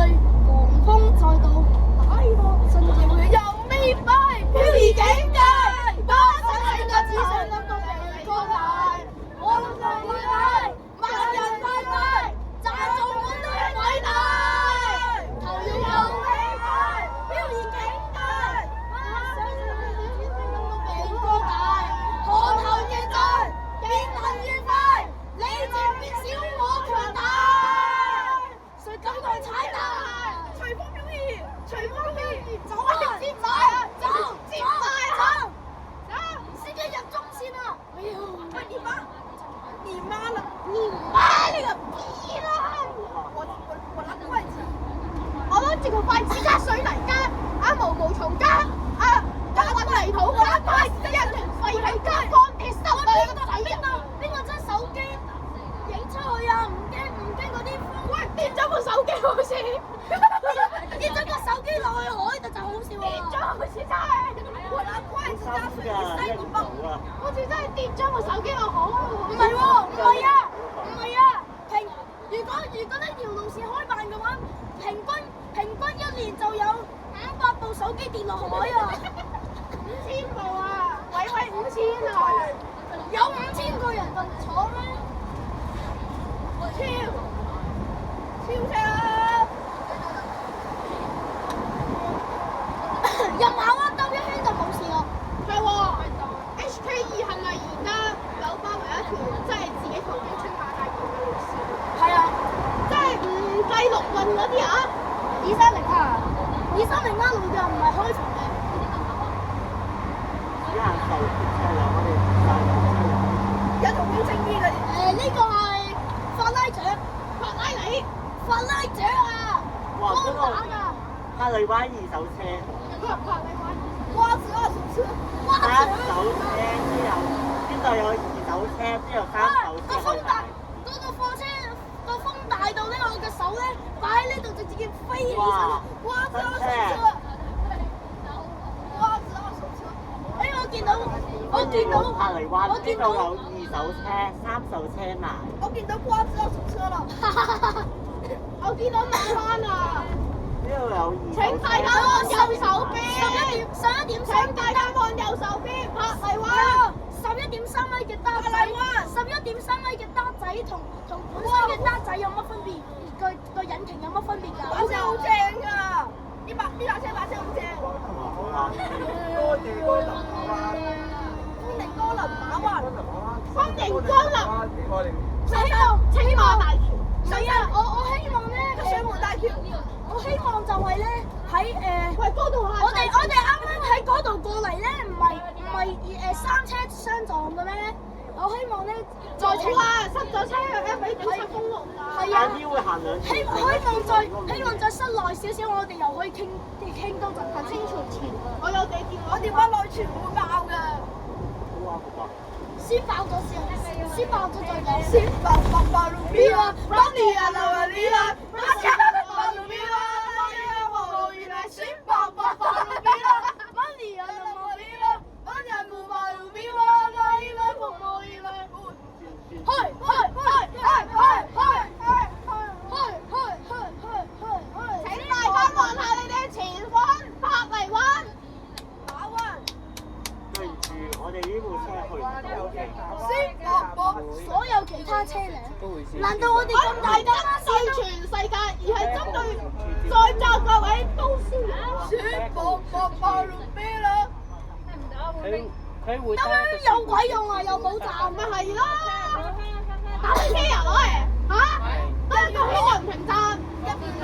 F: 狂風再到，打過信條血
G: 又未敗，
F: 飄移警戒，多想兩個只想諗到鼻哥大，我諗上偉大，萬人拜拜，讚頌滿堆偉大，頭要有未敗，飄移警戒，想兩個只想諗到鼻哥大，看後嘅在。小我強大，誰敢來踩踏？
G: 隨風飄逸，隨風飄逸，
F: 走啊！接埋啊！走！接埋啊！走！司機入中線啊！哎呀！
G: 喂，你媽了！
B: 你媽你個逼啦！
G: 我拿筷子，
B: 我攞住個筷子加水泥加毛毛蟲加混泥土加筷子一條廢氣加鋼鐵濕啊！
F: 邊個將手機影出去啊？唔驚嗰啲風？
B: 喂，跌咗部手機好似，
F: 跌咗個手機落去海度就好笑
B: 跌咗
F: 啊！
B: 好似真係，
G: 我拿筷子加水，你塞你包。
B: 好似真係跌咗部手機落海。
F: 唔係喎，唔係啊！如果呢條路線開辦嘅話，平均一年就有500部手機跌落海啊
B: 5000部啊！喂5000啊！
F: 有5000個人坐咩？
G: 超車啊！
F: 入馬灣兜一圈就冇事咯。
B: 係喎，HK2係咪而家有包埋一條即係自己途經春夏大橋嘅路線？
F: 係啊，
B: 即係唔計陸運嗰啲啊
F: 230R 路嘅唔係開場嘅。
A: 只行受車輛，我哋
G: 有同標正啲嘅。
F: 呢個係法拉獎啊！
A: 哇！嗰個
F: 光打㗎。
A: 柏麗灣二手車，
G: 瓜子二手車，
A: 三手車之後邊度有二手車，之後三手車可以買。
F: 嗰個貨車個風大到咧，我嘅手咧擺喺呢度就直接飛起身。
G: 瓜子二手車，瓜子二手車。
F: 我見到
A: 柏麗灣邊度有二手車、三手車賣？
G: 我見到瓜子二手車啦。
B: 我見到馬灣啊！
A: 呢度有二手車。
B: 請大家按右手邊。
F: 11點
B: 請大家按右手邊，柏麗灣。
F: 11.3米嘅單仔，11.3米嘅單仔同本身嘅單仔有乜分別？個引擎有乜分別㗎？
G: 把車好正㗎，呢把車把車好正。風寧歌林馬灣，
B: 風寧歌林。青馬大橋。
F: 係啊，我希望咧，
G: 水門大橋。
F: 我希望就係咧喺
B: 喂嗰度係。
F: 我哋啱啱喺嗰度過嚟咧，唔係三車相撞嘅咩？我希望咧再
B: 塞咗車嘅俾警察封路㗎。
F: 係啊，
A: 會行兩次。
F: 希望再室內少少，我哋又可以傾多陣間清楚前。
B: 我有地鐵，
G: 我電話內存會爆㗎。
F: 先爆咗再講。
G: 先爆路邊啊！幫你啊，老人家啊！爆路邊啊！我原來先爆路邊啊！幫你啊，老人家啊！幫你啊，爆路邊啊！我以為服務以為。
B: 請大家望下你哋前方柏麗灣。
G: 馬灣。
A: 對唔住，我哋呢部車去唔到。
G: 先爆。
F: 所有其他車輛，難道我哋咁大架
B: 對全世界，而係針對在座各位都市人。
G: 先爆路邊啦！
C: 佢會
F: 咁樣有鬼用啊？又冇站
B: 咪係咯，打飛機啊攞嚟嚇，都係個圈又唔停站，
G: 入唔到。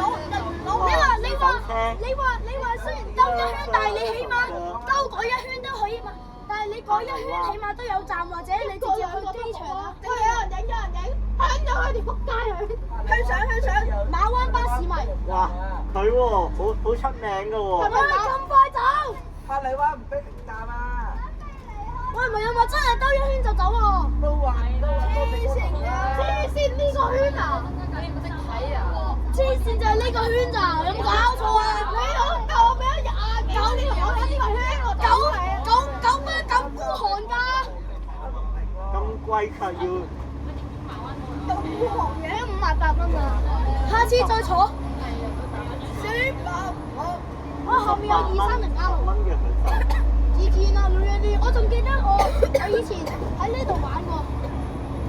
F: 你話雖然兜一圈，但係你起碼兜嗰一圈都可以嘛。但係你嗰一圈起碼都有站，或者你直接去機場啦。
B: 有人影，響咗佢條仆街佢。
G: 向上。
F: 馬灣巴士迷。
A: 哇！佢喎，好出名㗎喎。
F: 係咪咁快走？
H: 柏麗灣唔俾停站啊！
F: 喂，唔係有冇真係兜一圈就走喎？
H: 都話
B: 黐線呢個圈啊！
F: 黐線就係呢個圈咋，有冇搞錯啊？
B: 你老豆我俾咗29年我睇呢個圈，我
F: 九咩咁孤寒㗎？
A: 咁貴卻要
F: 嘢58蚊啊！下次再坐。
G: 先爆。
F: 我後面有230R。
A: 蚊嘅享受。
F: 自自鬧語人哋，我仲記得我以前喺呢度玩過。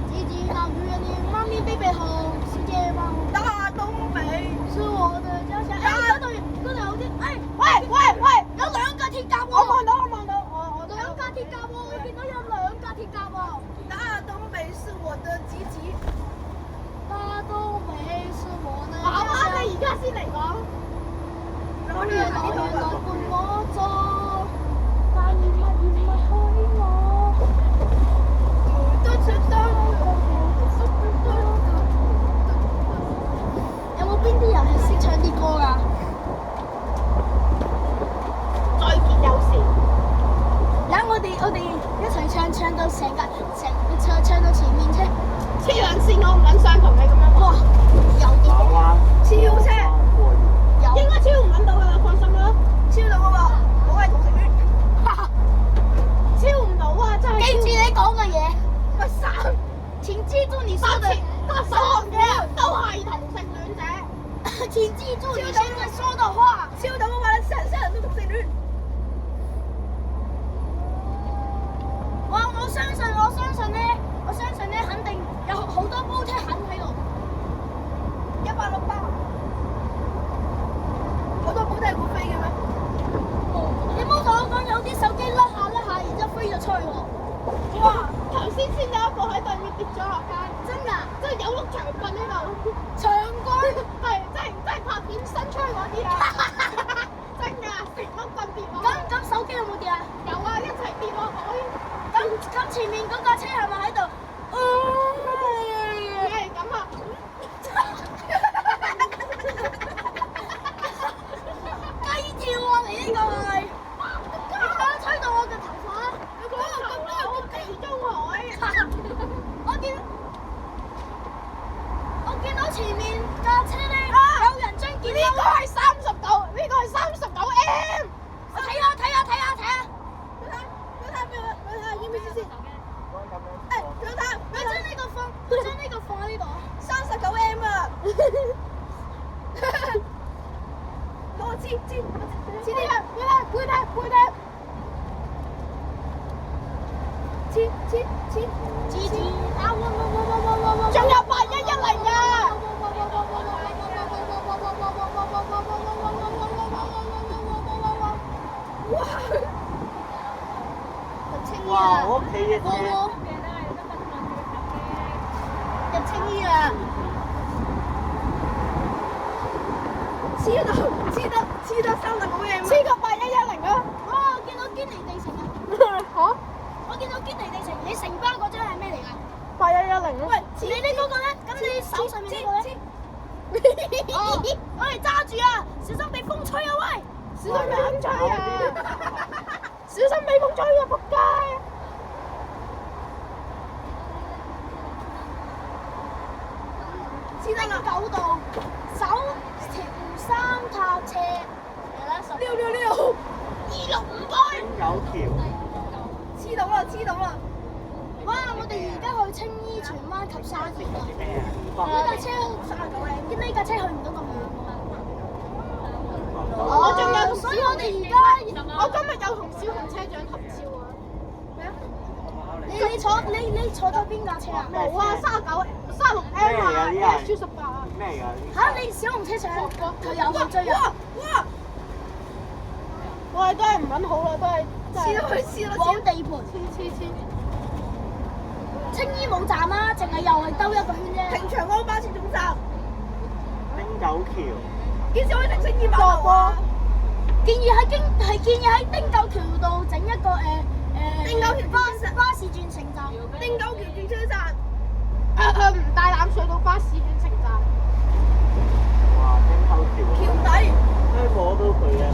F: 自自鬧語人哋，媽咪貝貝好，世界吧。
G: 大東北
F: 是我的家鄉。嗰度有啲，喂，有兩架鐵甲喎。我望到，兩架鐵甲喎，我見到有兩架鐵甲喎。
G: 大東北是我的吉吉。
F: 原來伴我坐，但願蜜許我。有冇邊啲人係識唱啲歌㗎？
B: 再見有時。
F: 我哋一齊唱到唱到前面車。
B: 黐撚線，我唔撚想同你咁樣。
F: 哇！有啲
B: 超車，應該超唔撚到㗎啦，放心啦。超到㗎喎，我係同性戀。超唔到啊！真係。
F: 記住你講嘅嘢。
B: 喂3，
F: 請記住你說的。
B: 所有嘅都係同性戀者。
F: 請記住你現在說的話。
B: 超到嘅話，成世人都同性戀。
F: 哇！我相信咧，肯定有好多煲車肯喺度。
B: 168。好多煲車係會飛嘅咩？
F: 你冇同我講有啲手機甩下，然之後飛咗出去喎。
B: 哇！頭先有一個喺對面跌咗落街。
F: 真㗎？
B: 即係有碌長棍喺度。
F: 長棍？
B: 係，即係拍片伸出去嗰啲啊！真㗎，成碌棍跌落。
F: 咁手機有冇跌啊？
B: 有啊，一齊跌落海。
F: 咁前面嗰架車係咪喺度？
B: 係咁啊！
F: 雞跳啊！你呢個係，你講吹到我嘅頭髮。
B: 你講到咁多好地中海。
F: 我見到前面架車咧，有人將件
B: 呢個係39，呢個係39M。
F: 我睇下。
B: 俾佢睇，要唔要先？誒，俾佢睇，
F: 佢將呢個放喺呢度。
B: 39M 啊！攞我黐啲啊！俾佢睇。仲有8110啊！
A: 哇！我屋企嘅車。
F: 入青衣啊！
B: 黐得39M，黐過8110啊！
F: 哇！我見到堅尼地城啊！
B: 嚇？
F: 我見到堅尼地城，你承包嗰張係咩嚟㗎
B: ？8110啊！喂，
F: 你嗰個咧？咁你手上面呢個咧？喂，揸住啊！小心被風吹啊！喂！
B: 小心被風吹啊！小心被風吹啊！仆街！
F: 黐得9度，手條三塔斜
B: 666 265杯。
A: 有條。
B: 黐到啦！
F: 哇！我哋而家去青衣荃灣及沙田啊！呢架車去唔到咁遠
B: 我仲有，
F: 所以我哋而家
B: 我今日有同小紅車長合照啊！咩啊？
F: 你坐咗邊架車啊？
B: 冇啊，36M 啊，H18啊！
A: 咩㗎？
F: 嚇！你小紅車長佢有冇追啊？
B: 哇！我哋都係唔撚好啦，都係黐啦！
F: 往地盤黐。青衣冇站啊，淨係又係兜一個圈啫。
B: 停長安巴士總站。
A: 汀九橋。
B: 幾時可以停青衣碼頭啊？
F: 建議喺汀九橋度整一個
B: 汀九橋
F: 巴士轉乘站。
B: 汀九橋轉車站。大欖隧道巴士轉乘站。
A: 哇！汀九橋。
B: 橋底。
A: 可以摸到佢啊！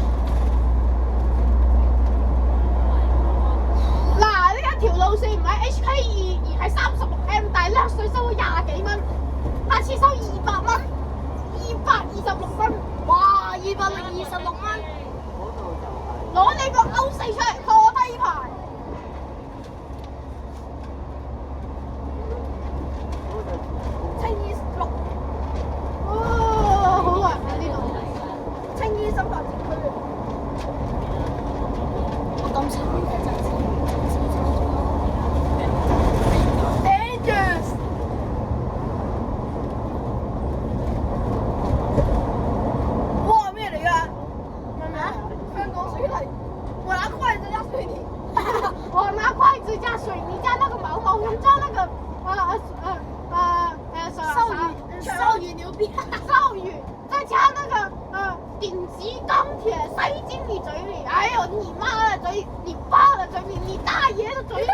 B: 嗱，呢一條路線唔係 HK2，而係36M，但係掠稅收咗20幾蚊，下次收200蚊，226蚊，
F: 哇！226蚊。
A: 嗰度就係。
B: 攞你個歐4出嚟破低牌。青衣6。哦，好難啊呢度。青衣新發展區。
F: 我咁慘嘅陣時。
B: Dangerous。哇！咩嚟㗎？香港水泥。我拿筷子加水泥。我拿筷子加水泥加那個毛毛蟲加那個
F: 鯊魚牛逼。
B: 鯊魚再加那個電子鋼鐵塞進你嘴裡，還有你媽的嘴、你爸的嘴裡、你大爺的嘴裡。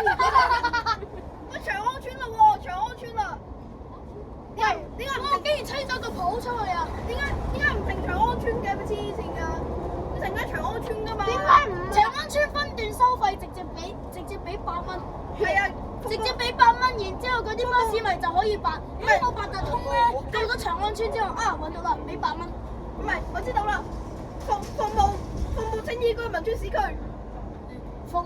G: 我長安村啦喎，長安村啦。
F: 喂，點解我竟然吹咗個譜出去啊？
G: 點解唔成長安村嘅？咪黐線㗎！你成咗長安村㗎嘛？
B: 點解唔
F: 長安村分段收費，直接俾8蚊。
G: 係啊，
F: 直接俾8蚊，然之後嗰啲巴士咪就可以辦。因為我八達通咧，到咗長安村之後啊，揾到啦，俾8蚊。
G: 唔係，我知道啦。服務青衣居民村市區。
F: 服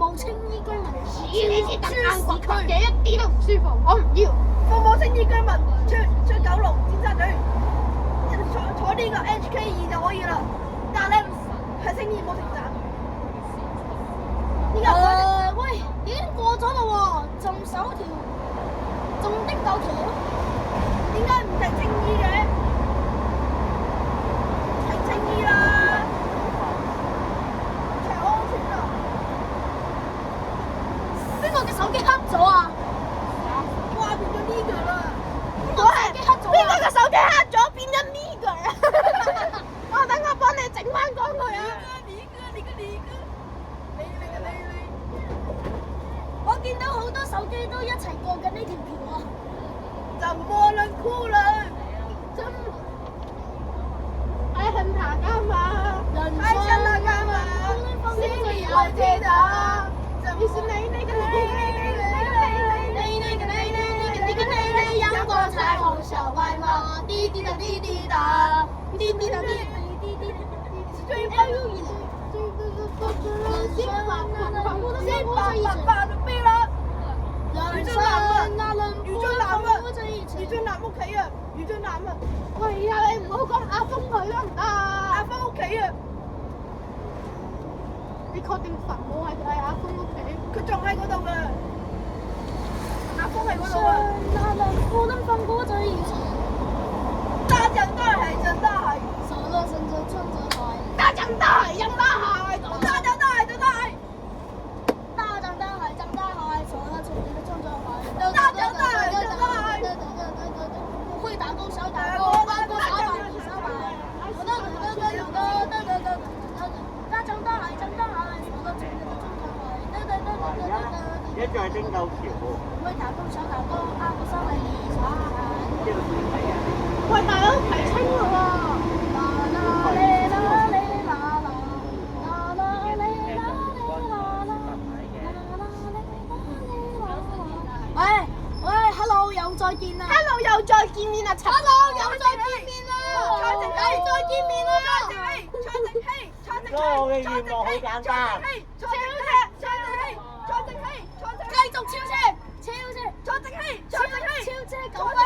F: 務青衣居民
B: 呢啲特間國嘅一啲都唔舒服，我唔要。
G: 服務青衣居民出九龍尖沙咀，坐呢個 HK2就可以啦。但係咧係青衣冇停站。
F: 喂，已經過咗啦喎，仲守條仲汀九橋，
G: 點解唔停青衣嘅？停青衣啦！長安村啊！
F: 邊個嘅手機黑咗啊？
G: 哇，變咗呢個啦！
F: 我係機黑咗啊！
B: 邊個嘅手機黑咗變咗呢個啊？我等我幫你整翻講佢啊！
F: 我見到好多手機都一齊過緊呢條橋啊！
G: 怎麼能哭了？
B: 愛恨他幹嘛？
G: 愛上他幹嘛？心裡我記得，
B: 你是那個
F: 陽光彩虹小白馬，滴滴答滴滴答，滴滴答滴滴滴滴，最愛如你。
G: 余俊南屋企啊！余俊南啊！
B: 喂呀，你唔好講阿峰佢得唔得？
G: 阿峰屋企啊！
B: 你確定墳墓係阿峰屋企？
G: 佢仲喺嗰度㗎。阿峰喺嗰度啊！
F: 不能放過這一場。
G: 大江大海真大海，
F: 手拉伸着穿着海。
B: 大江大海ยัง大海，
G: 大江大海真大海。
F: 大江大海真大海，手拉伸着穿着海。
G: 大江大海真大海。
F: 不會打工小打工，打工小打你小白。大江大海真大海，手拉伸着穿着海。
A: 一再汀九橋喎。
F: 會打工小打工，打工小打你小白。
A: 呢個點睇啊？
B: 喂，大佬提清㗎喎。
F: 喂 ，hello 又再見啦
B: ！Hello 又再見面啦！Hello 又再見面啦！
G: 蔡正熙，
B: 再見面啦！
G: 蔡正熙，
A: 我嘅願望好簡單。
G: 蔡正熙，
F: 繼續超車，
G: 蔡正熙，
F: 超車9分。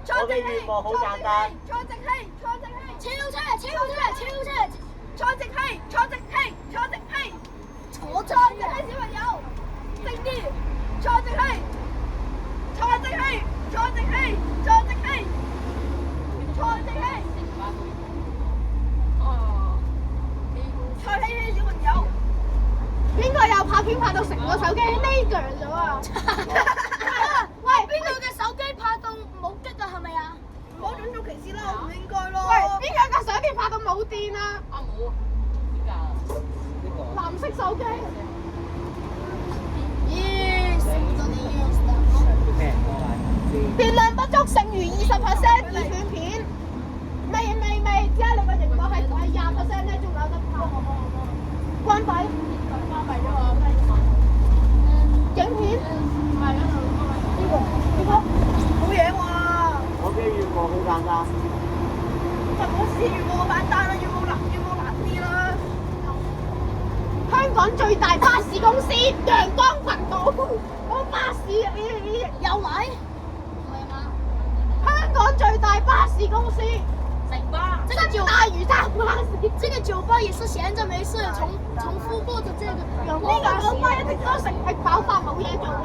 A: 我嘅願望好簡單。
G: 蔡正熙，
F: 超車，
G: 蔡正熙，
F: 坐車
G: 小朋友，靜啲，蔡正熙，蔡希希小朋友，
B: 邊個又拍片拍到成個手機呢腳咗啊？
F: 喂，邊個嘅手機拍到冇擊啊？係咪啊？
G: 唔好種族歧視啦，唔應該咯。
B: 喂，邊個嘅手機拍到冇電啊？藍色手機。電量不足，剩餘20%已斷片。未，只係你個熒幕係20%咧，仲有得拍。關閉。影片。呢個
G: 好嘢喎！
A: 我嘅願望好簡單。
G: 就冇試願望咁簡單啦，願望難啲啦。
B: 香港最大巴士公司陽光頻道，我巴士
F: 又嚟？
B: 香港最大巴士公司，
F: 這個酒
B: 大嶼山巴士。
F: 這個酒吧也是閒着沒事，重複播着這個陽光巴士。
B: 呢個酒吧一直都食飽飯冇嘢做啦。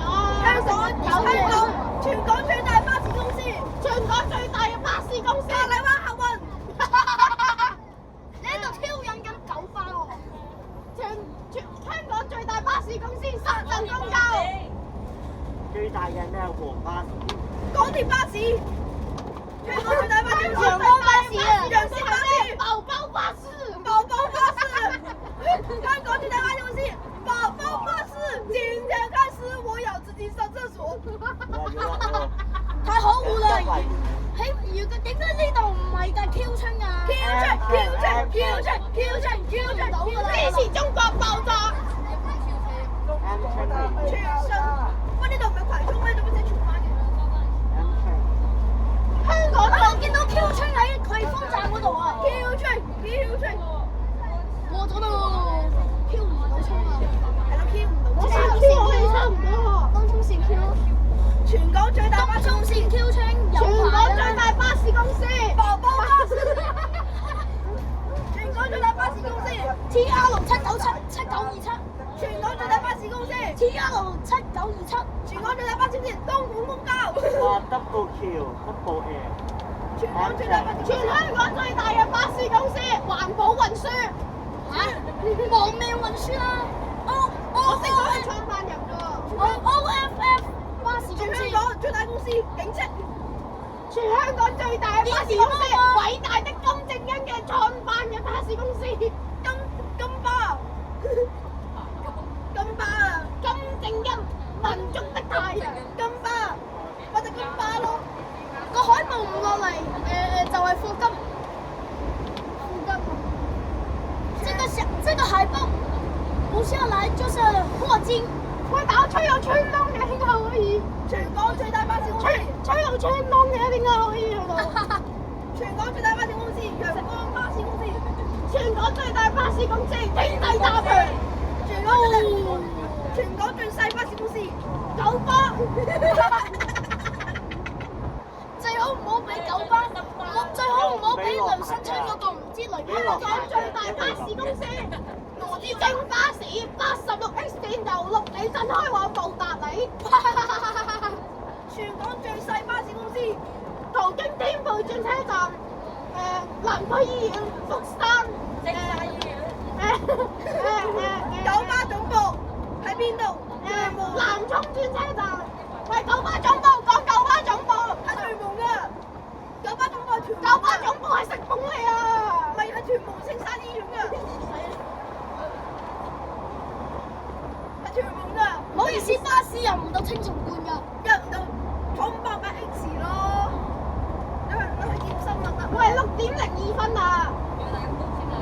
G: 全港最大巴士公司，
B: 全港最大嘅巴士公司。
G: 隔離灣客運。
F: 你喺度挑釁緊九巴喎！
B: 香港最大巴士公司深圳公交。
A: 最大嘅咩黃巴士？
G: 港鐵巴士。香港最大巴士。
F: 陽光巴士啊！
B: 陽光巴士。寶寶巴士，
G: 寶寶巴士，香港最大巴士公司，寶寶巴士，今天開始我要自己上廁所。
F: 太可惡啦！如果點解呢度唔係架 Q 春啊
G: ？Q 春，支持中國爆炸。全信，喂呢度唔係葵涌咩？做乜寫荃灣嘅？
F: 香港我見到 Q 春喺葵豐站嗰度啊
G: ！Q 春，
F: 過咗咯 ，Q 唔到春啊！
G: 係咯 ，Q 唔到
B: 我
G: 春。
B: Q 我哋差唔多。
F: 東涌線 Q，
G: 全港最大巴士公司，
F: 線 Q 春有
B: 全港最大巴士公司，
G: 寶寶巴士。全港最大巴士公司
F: TR7977927，
G: 全港最大巴士公司
F: TR7927，
G: 全港最大巴士公司東莞公交。
A: 哇 ，double Q，double L。
G: 全港最大巴士公司，
B: 全香港最大嘅巴士公司，環保運輸。
F: 亡命運輸啦
B: 我識佢係創辦人㗎。
F: ，OFF 巴士公司，
G: 全香港最大公司警察。
B: 全香港最大嘅巴士公司，偉大的金正恩嘅創辦嘅巴士公司，
G: 金巴，金巴啊！
B: 金正恩，民族的太陽。
G: 金巴，我就金巴咯。
F: 個海報唔落嚟，就係課金。這個海報不下來就是霍金。
B: 喂，但我吹有吹窿嘅，點解可以？
G: 全港最大巴士公司，
B: 吹有吹窿嘅，點解可以去到？
G: 全港最大巴士公司，陽光巴士公司，
B: 全港最大巴士公司，經濟集團。
G: 全港最細巴士公司，
B: 九巴。
F: 最好唔好俾九巴，最好唔好俾雷生昌嗰個唔知雷
B: 香港最大巴士公司，羅志正巴士86X 線由綠地鎮開往布達里。
G: 全港最細巴士公司，
B: 途經天貝轉車站，南區醫院、福山，
G: 九巴總部喺邊度？
B: 南涌轉車站。喂，九巴總部，講九巴總部，
G: 喺屯門㗎。九巴總部係屯門。
B: 九巴總部係食鳳嚟啊！
G: 唔係喺屯門青山醫院㗎。喺屯門㗎。
F: 唔好意思，巴士入唔到青松觀㗎。
G: 入唔到坐500X 咯。你去健身咪得？
B: 喂，6:02分啊！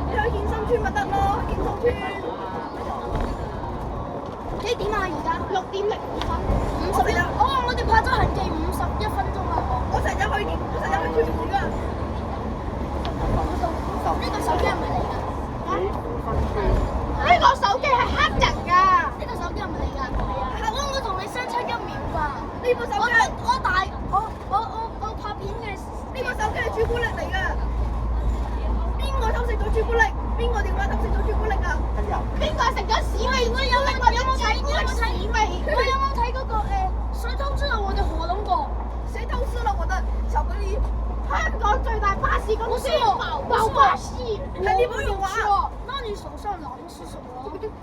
G: 你去健身村咪得咯，去健身村。
F: 幾點啊？而家
B: 6:02分
F: 51。我哋拍咗行記51分鐘啦。
G: 我成日去屯門㗎。
F: 呢個手機係咪你㗎？
B: 呢個手機係黑人㗎。
F: 呢個手機係咪你㗎？係啊。我同你相差1秒㗎。
G: 呢部手機
F: 我拍片嘅。
G: 呢個手機係朱古力嚟㗎。邊個偷食咗朱古力？邊個電話偷食咗朱古力啊？
B: 邊個食咗屎味？我有冇睇？屎味？
F: 我有冇睇嗰個誰偷吃了我的火龍果？
G: 誰偷吃了我的巧克力？
B: 香港最大巴士公司，寶巴士。
G: 係呢本用話。
F: 那你手上拿的是什麼？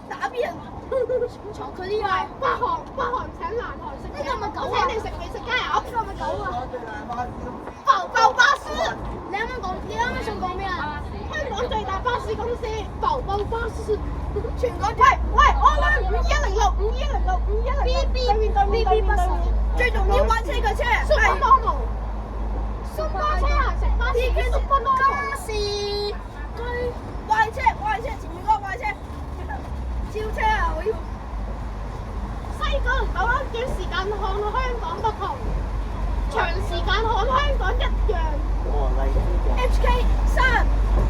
G: 打邊人。
F: 巧克力啊！
B: 北韓請南韓食。
F: 呢個係咪狗啊？
B: 請你食美食佳肴。
F: 呢個係咪狗啊？
B: 寶巴士。
F: 你啱啱想講咩啊？
B: 香港最大巴士公司，寶巴士。
G: 全港
B: 喂，我啱5106，5106，5106。
G: 不是。最重要玩車嘅車係。
B: 松巴車行食巴士。
F: 巴士對。
G: 壞車，前面嗰個壞車。超車啊！我要。
B: 西九龍九短時間看香港不同，長時間看香港一樣。
G: HK3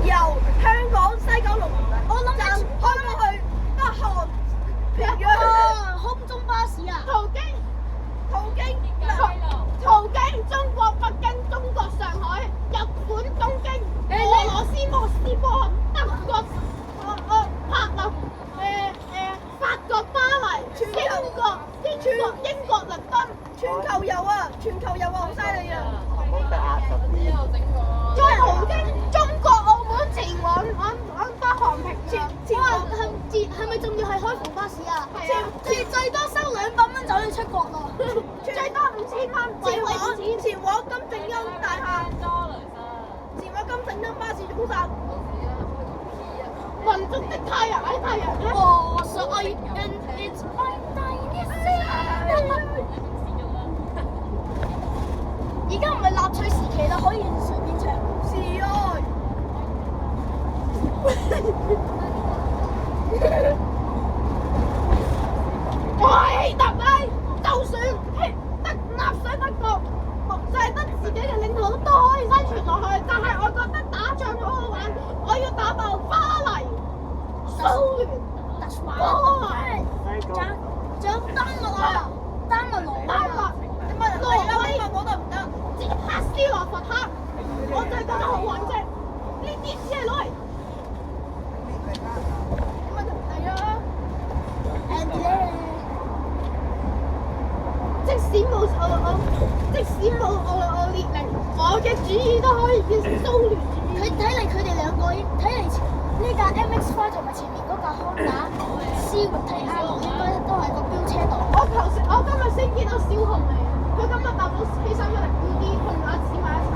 G: 由香港西九龍站開過去北韓平壤。
F: 空中巴士啊！
B: 途經中國北京、中國上海、日本東京、俄羅斯莫斯科、德國柏林、法國巴黎、英國倫敦。
G: 全球遊啊，好犀利啊！
B: 再途經中國澳門前往北韓平壤。
F: 係咪仲要係開篷巴士啊？
B: 係啊，
F: 最多收200蚊就可以出國咯。
B: 最多5000蚊，
G: 前往金正恩大廈。前往金正緊張巴士總站。
B: 民族的太陽喺太陽咧。
F: 我是愛人，It's my tiny city。而家唔係納粹時期啦，可以隨便唱。
G: 是啊。
B: 我係希特拉，就算得納粹德國，就係得自己嘅領土都可以生存落去。但係我覺得打仗好好玩，我要打爆巴黎、蘇聯、波蘭，
F: 仲有丹麥啊，丹麥挪威啊，
B: 挪威我都唔得，捷克斯洛伐克，我就係覺得好玩啫。呢啲只係攞嚟。即使冇我列寧，我嘅主意都可以變成蘇聯主義。
F: 睇嚟佢哋兩個，睇嚟呢架 MX-5同埋前面嗰架康打 C6TR 應該都係個飆車黨。
B: 我今日先見到小紅嚟，佢今日搭到 K310BD 同阿子埋一齊，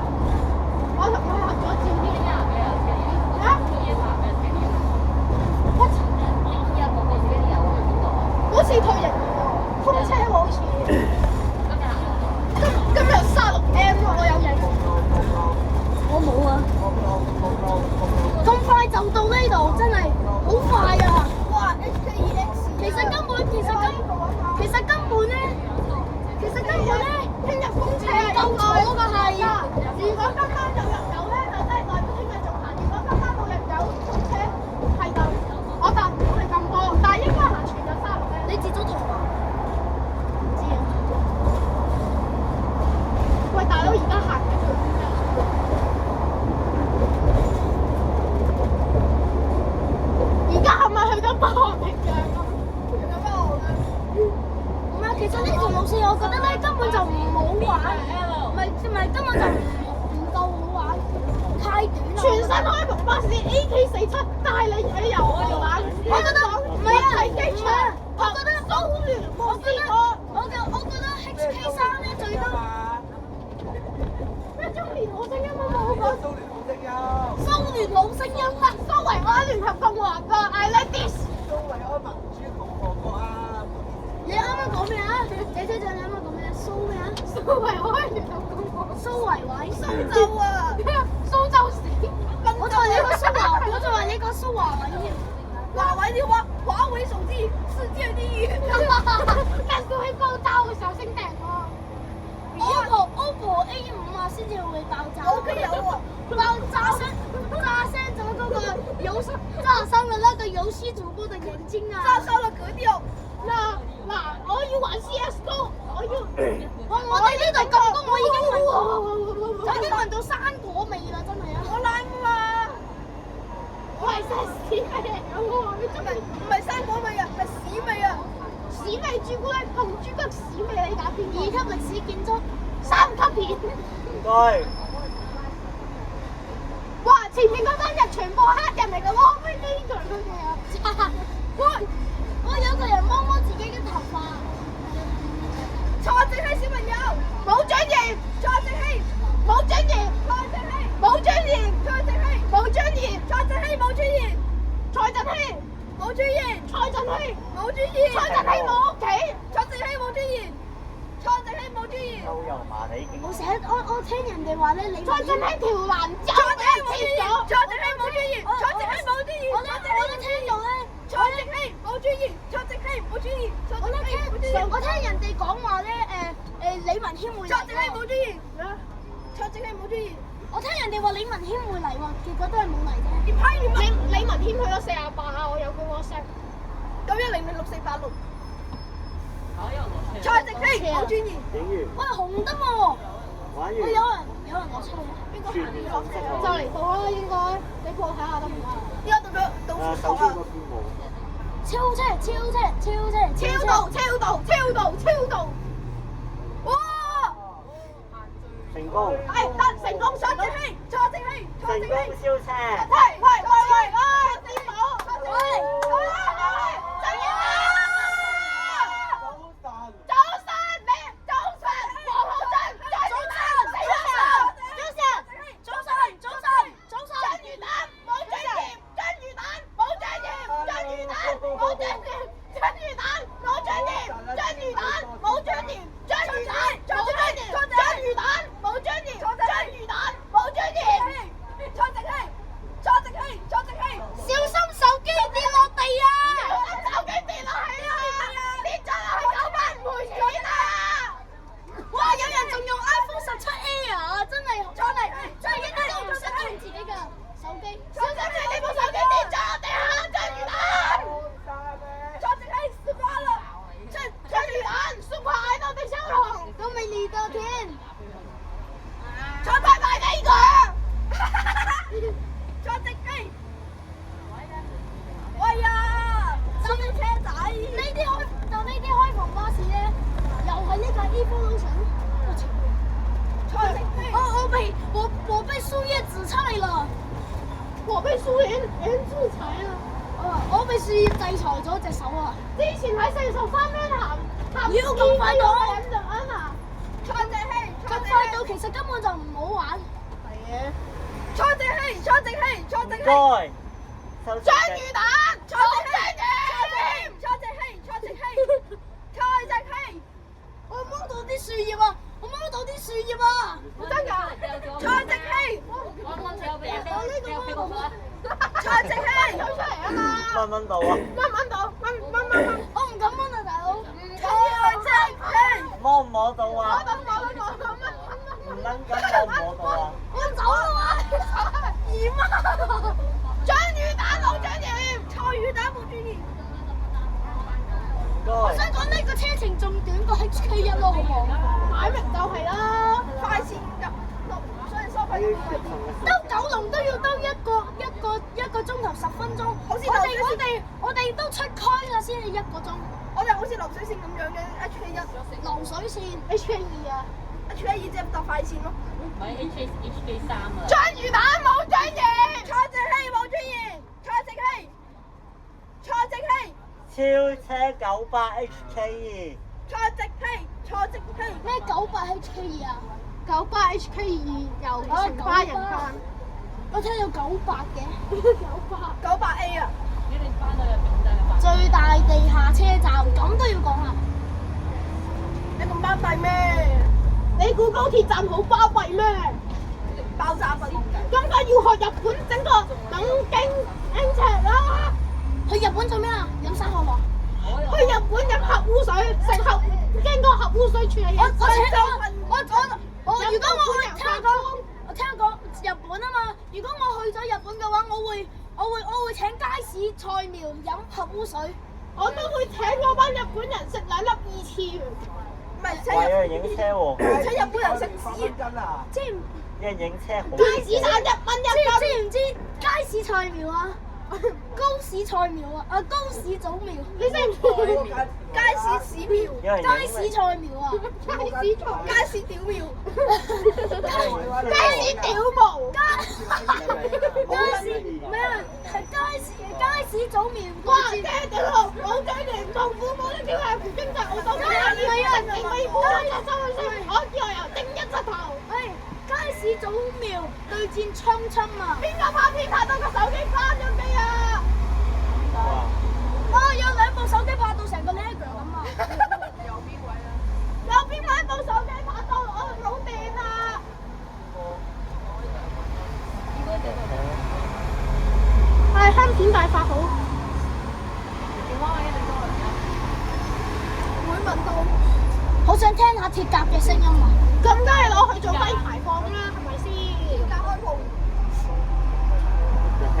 B: 我同佢合咗照啲啊！好似退役喎，風車喎好似。今日36M 我有影。
F: 我冇啊！咁快就到呢度，真係好快啊！
G: 哇 HK2X。
F: 其實根本咧，聽日風車係夠坐㗎係。
B: 如果今晚有人有咧，就真係代表聽日仲行；如果今晚冇人有風車，係就我就唔會咁多，但係應該行全日36M。
F: 你截咗圖啊？唔知啊。
B: 喂，大佬，而家行緊去邊啊？而家係咪去緊北韓平壤啊？
F: 唔係，其實呢條路線我覺得咧根本就唔好玩，唔係根本就唔夠好玩，太短啦。
B: 全新開篷巴士 AK47帶你去遊去玩，
F: 我覺得唔係啊，
B: 喺機場，
F: 我覺得
B: 蘇聯莫斯科。
F: 我覺得 HK3咧最多。
B: 咩中年好聲音啊？冇講。
G: 蘇聯冇聲音啊！
B: 蘇維埃聯合共和國 ，I like this。
H: 蘇維埃民主共和國啊！
F: 你啱啱講咩啊？姐姐你啱啱講咩啊？蘇咩啊？
B: 蘇維埃聯合共和國。
F: 蘇維維。
G: 蘇州啊！
B: 蘇州市。
F: 我就話你個蘇華，我就話你個蘇華維添。
G: 華為的話，華為手機世界第一。
B: 但是會爆炸喎，小心點喎。
F: OPPO A5啊，先至會爆炸。
G: 我屋企有喎。
F: 爆炸聲咗嗰個炸傷了那個遊戲主播的眼睛啊！
G: 炸傷了格調。
B: 嗱，我要玩 CSGO，我
F: 哋呢度咁高，我已經聞到生果味啦，真係啊！
G: 我懶啊！
B: 我係食屎味嚟嘅喎，你真係
G: 唔係生果味啊，係屎味啊！
B: 屎味朱古力同朱古力屎味，你打邊個？
F: 2級歷史建築
B: 3級片。
H: 對。
B: 哇！前面嗰班人全部黑人嚟嘅喎，可唔可以呢佢哋啊？
F: 喂，我有個人摸摸自己嘅頭髮。
G: 坐正氣小朋友，
B: 冇尊嚴，
G: 坐正氣，
B: 冇尊嚴，
G: 坐正氣，
B: 冇尊嚴，
G: 坐正氣，
B: 冇尊嚴，
G: 坐正氣冇尊嚴，
B: 蔡振希，
G: 冇尊嚴，
B: 蔡振希，
G: 冇尊嚴，
B: 蔡振希冇屋企，
G: 坐正氣冇尊嚴，坐正氣冇尊嚴。
H: 歐遊麻地警
F: 我成日我聽人哋話咧，你
B: 蔡振希條欄就
G: 坐正氣冇尊嚴，
B: 咗，
G: 坐正氣冇尊嚴，坐正氣冇尊嚴，
F: 我都聽到咧，
G: 坐正氣冇尊嚴，坐正氣冇尊嚴，坐正氣冇尊嚴。
F: 我聽人哋講話咧，李文軒會嚟
G: 坐正氣冇
F: 喎。
G: 尊嚴，坐正氣冇尊嚴。
F: 我聽人哋話李文軒會嚟喎，結果都係冇嚟啫。
G: 你批你乜？
B: 李文軒去咗48啊，我有佢 WhatsApp。
G: 91006486。坐正氣冇尊嚴。
H: 影完
F: 喂，紅燈喎！
H: 玩完
F: 喂，有人攞車嘅。
G: 邊個行
H: 全面紅色
B: 就嚟到啦，應該你過睇下得唔得？
G: 依家到咗倒數
H: 手
G: 堂啊！
H: 邊嗰邊冇。
F: 超車！
B: 超到！
G: 哇！
H: 成功。
B: 得成功上
G: 坐正氣，坐正氣，坐
H: 成功
G: 正氣。
H: 燒車。
B: 喂，師傅，
F: 早晨！
B: 我被蘇聯制裁啊！
F: 我被樹葉制裁咗隻手啊！
B: 之前喺43蚊行
F: 妖咁快到
B: 啊嘛！
G: 坐正氣，
F: 咁快到其實根本就唔好玩。
B: 係嘅。
G: 坐正氣，坐正氣，坐正氣。
H: 該。
B: 章魚蛋，坐正氣，
G: 坐正氣，坐正氣，坐正氣。
F: 我摸到啲樹葉啊！我摸到啲樹葉啊！
B: 真㗎！
G: 坐正氣，
F: 我呢個摸到。
G: 坐正氣，
B: 走出嚟啊嘛！
H: 蚊到啊！
B: 蚊到，蚊。
F: 我唔敢掹啊，大佬。
G: 坐正氣。
H: 摸唔摸到啊？
B: 摸到，
H: 唔撚咁摸唔摸到啊？
F: 我走啦！
G: 姨媽，
B: 章魚蛋冇章魚，
G: 坐魚蛋冇專業。
F: 我想講呢個車程仲短過 HK1咯，好冇？
B: 擺明就係啦。
G: 快線入6，所以收費咁貴。
F: 兜九龍都要兜一個鐘頭10分鐘，我哋都出區啦，先至1個鐘。
G: 我哋好似流水線咁樣嘅 HK1，
F: 流水線
B: HK2啊
G: ，HK2即係搭快線咯。
C: 唔係 HK3啊。
B: 章魚蛋冇章魚，
G: 坐正氣冇專業，坐正氣，坐正氣，
H: 超車98 HK2。
G: 坐正氣，坐正氣。
F: 咩98 HK2啊
B: 98 HK2由全巴人班，
F: 我聽到98嘅。
G: 98A 啊！
C: 你哋翻到入邊真係快。
F: 最大地下車站，咁都要講啊！
G: 你咁巴閉咩？
B: 你估高鐵站好巴閉咩？
G: 爆炸品。
B: 咁梗要學日本整個東京 N 啦！
F: 去日本做咩啊？飲山可樂。
B: 去日本飲核污水，食核經過核污水處理嘅。
F: 如果我去聽講日本啊嘛，如果我去咗日本嘅話，我會請街市菜苗飲核污水。
B: 我都會請嗰班日本人食2粒2次元。
G: 唔係請
H: 哇！有人影車喎。
G: 請日本人食屎。
F: 知唔
H: 有人影車好。
B: 街市賺1蚊1斤。
F: 知唔知街市菜苗啊？高市菜苗啊！高市早苗。
B: 你識唔識？
G: 街市屎苗。
H: 有人
F: 街市菜苗啊！
G: 街市屌苗。
B: 街市屌毛。
F: 街市咩啊？係街市早苗。
B: 哇！爹屌佬，我仔連痛苦冇得屌係唔經濟好多。以為有人整美股啊！我以為又整1隻頭。
F: 街市早苗對戰槍侵啊！
B: 邊個拍片拍到個手機關咗機啊？
F: 有2部手機拍到成個 Lego 咁啊！
B: 有邊位部手機拍到我冇電啊？係慳片大法好。
G: 會聞到。
F: 好想聽下鐵甲嘅聲音啊！
B: 咁梗係攞去做低排放啦，係咪先？
G: 打開鋪。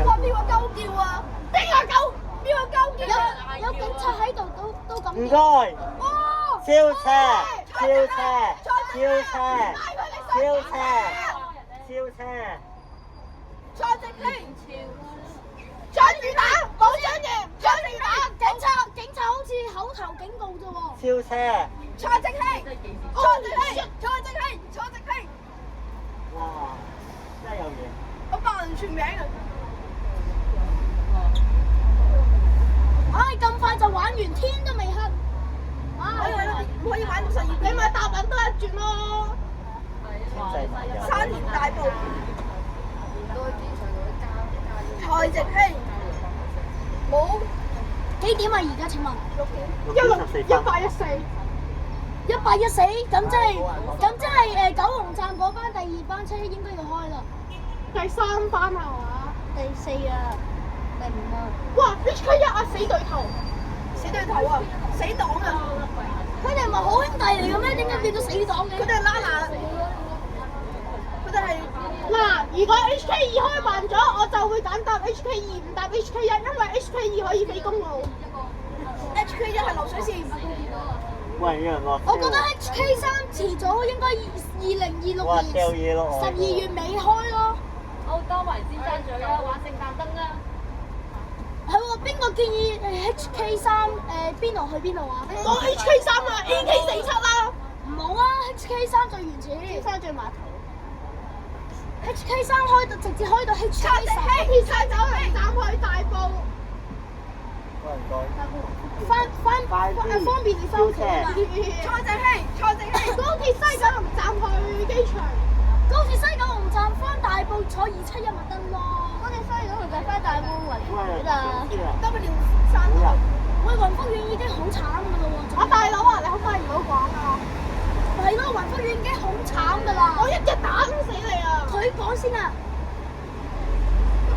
G: 哇！邊個鳩叫啊？
B: 邊個狗？
G: 邊個鳩叫啊？
F: 有警察喺度都咁。
H: 唔該。
G: 哦！
H: 超車！超車！超車！超車！超車！
G: 坐正氣。
B: 章魚蛋冇章魚，章魚蛋。
F: 警察好似口頭警告啫喎。
H: 超車！
G: 坐正氣。坐正氣。坐正氣。坐正氣。
H: 哇！真係有嘢。
G: 我爆人全名啊！
F: 咁快就玩完，天都未黑。
G: 唔可以玩到12點。
B: 你咪搭緊多一轉咯。
G: 3年大埔。坐正氣。冇。
F: 幾點啊？而家請問
B: 114。
F: 114，咁即係九龍站嗰班第2班車應該要開啦。
B: 第3班係嘛？
F: 第4啊，第5啊。
B: 哇 ！HK1啊，死對頭。
G: 死對頭啊！死黨啊！
F: 佢哋唔係好兄弟嚟嘅咩？點解變咗死黨嘅？
G: 佢哋係拉拉。佢哋係
B: 嗱，如果 HK2 開慢咗，我就會揀搭 HK2 唔搭 HK1，因為 HK2可以飛公路。
G: HK1係流水線。
H: 喂，有人落。
F: 我覺得 HK3遲早應該2026年12月尾開咯。
C: 好多圍尖沙咀啦，玩聖誕燈啦。
F: 係喎，邊個建議HK3邊度去邊度啊？
B: 我 HK3啊 ，AK47啦。
F: 唔好啊，HK3最原始。
B: 尖沙咀碼頭。
F: HK 3開到直接開到 HK 10。
B: 鐵西走嚟站去大埔，方便你翻屋企啊嘛。坐正氣，高鐵西九龍站去機場，
F: 高鐵西九龍站翻大埔坐271咪得咯。
G: 我哋西九龍就翻大埔雲浦咋。
B: W3號。
F: 喂，雲福苑已經好慘噶啦喎！
B: 大佬啊，你可唔可以唔好講啊？
F: 係咯，雲福苑已經好慘噶啦。
B: 我一日打唔死你啊！
F: 佢講先啊！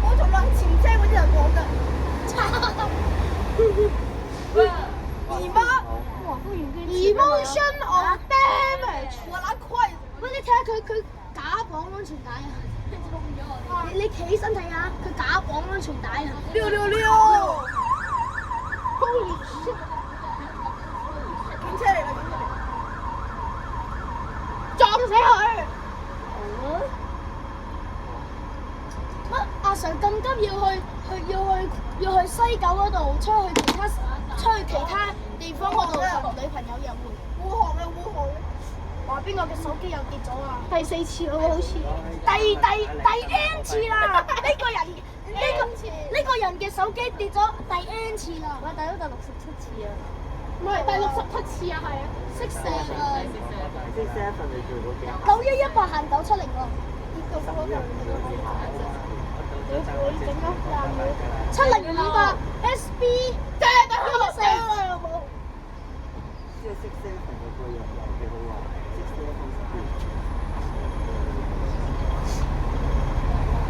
B: 我從來前車嗰啲人講㗎。Emotion of damage。我拿虧。
F: 喂，你睇下佢假綁安全帶啊！你企起身睇下，佢假綁安全帶啊
B: ！666。Holy shit！警車嚟啦，警車嚟！撞死佢！
F: 乜阿 Sir 咁急要去西九嗰度出去其他地方嗰度同女朋友約會？
B: 護航啊護航！
F: 話邊個嘅手機又跌咗啊？
B: 第4次咯，好似。
F: 第 N 次啦！呢個人嘅手機跌咗第 N 次啦！
G: 我大佬就67次啊！
B: 唔係第67次啊，係啊
F: ，67啊
H: ！67你做過幾
F: ？911行970咯。705SB
B: 得4。
H: 即係67嘅個人有幾好玩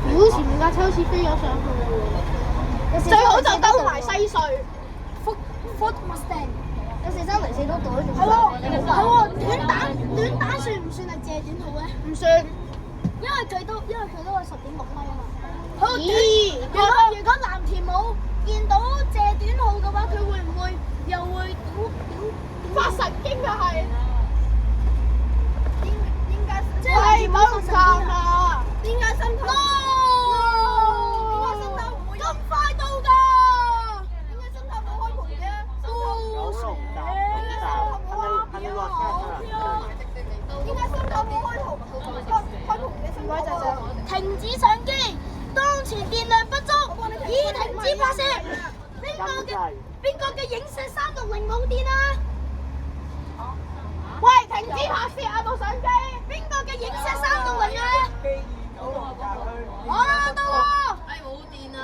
B: 如前面架車好似飛咗上去喎，最好就兜埋西隧。
F: Ford Mustang
G: 有時304都袋住。
F: 係喎，短彈算唔算係借短號咧？
B: 唔算，
F: 因為佢都有10.6米啊嘛。好，
B: 咦？
F: 如果藍田冇見到借短號嘅話，佢會唔會又會
B: 發神經嘅係？
F: 應該即
B: 係冇咁
F: 㗎。
B: 點解心頭？
F: 咁快到㗎？
B: 點解心頭冇開盤嘅？
H: 係咪落車啦？
B: 點解心頭冇開盤嘅？唔該謝。
F: 停止相機，當前電量不足，已停止拍攝。邊個嘅影射360冇電啊？
B: 喂，停止拍攝啊！部相機。
F: 邊個嘅影射360啊？到喎。
G: 冇電啊！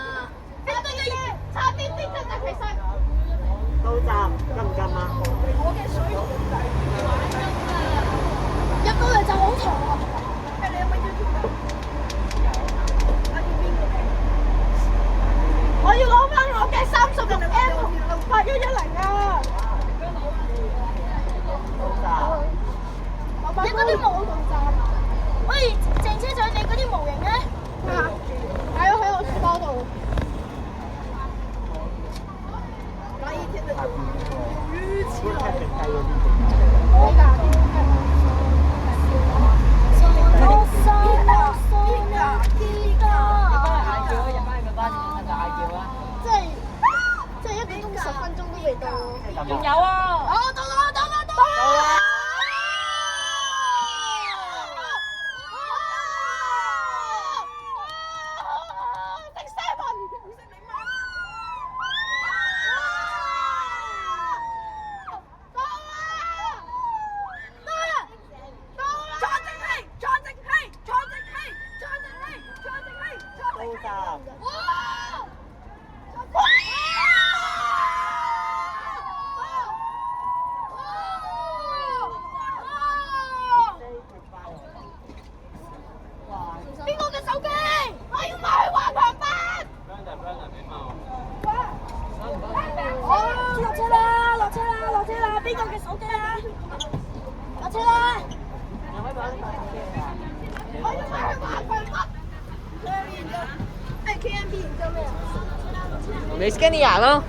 F: 邊個嘅影？
B: 差啲啲啫，其實。
H: 到站急唔急啊？
B: 我嘅水
F: 入到嚟就好嘈啊！
B: 你有冇要貼㗎？我要攞翻我嘅36M 8110啊！
F: 你嗰啲模型喂，鄭車長，你嗰啲模型咧？
B: 咩啊？喺我書包度。我㗎。
G: 即係1個鐘10分鐘都未到。
D: 仲有啊！
F: 到！邊個嘅手機？我要買去華強北。落車啦！邊個嘅手機啊？落車啦！
B: 我要買去華強北。KMB 然之後咩啊？
C: 你 scan 啲牙咯。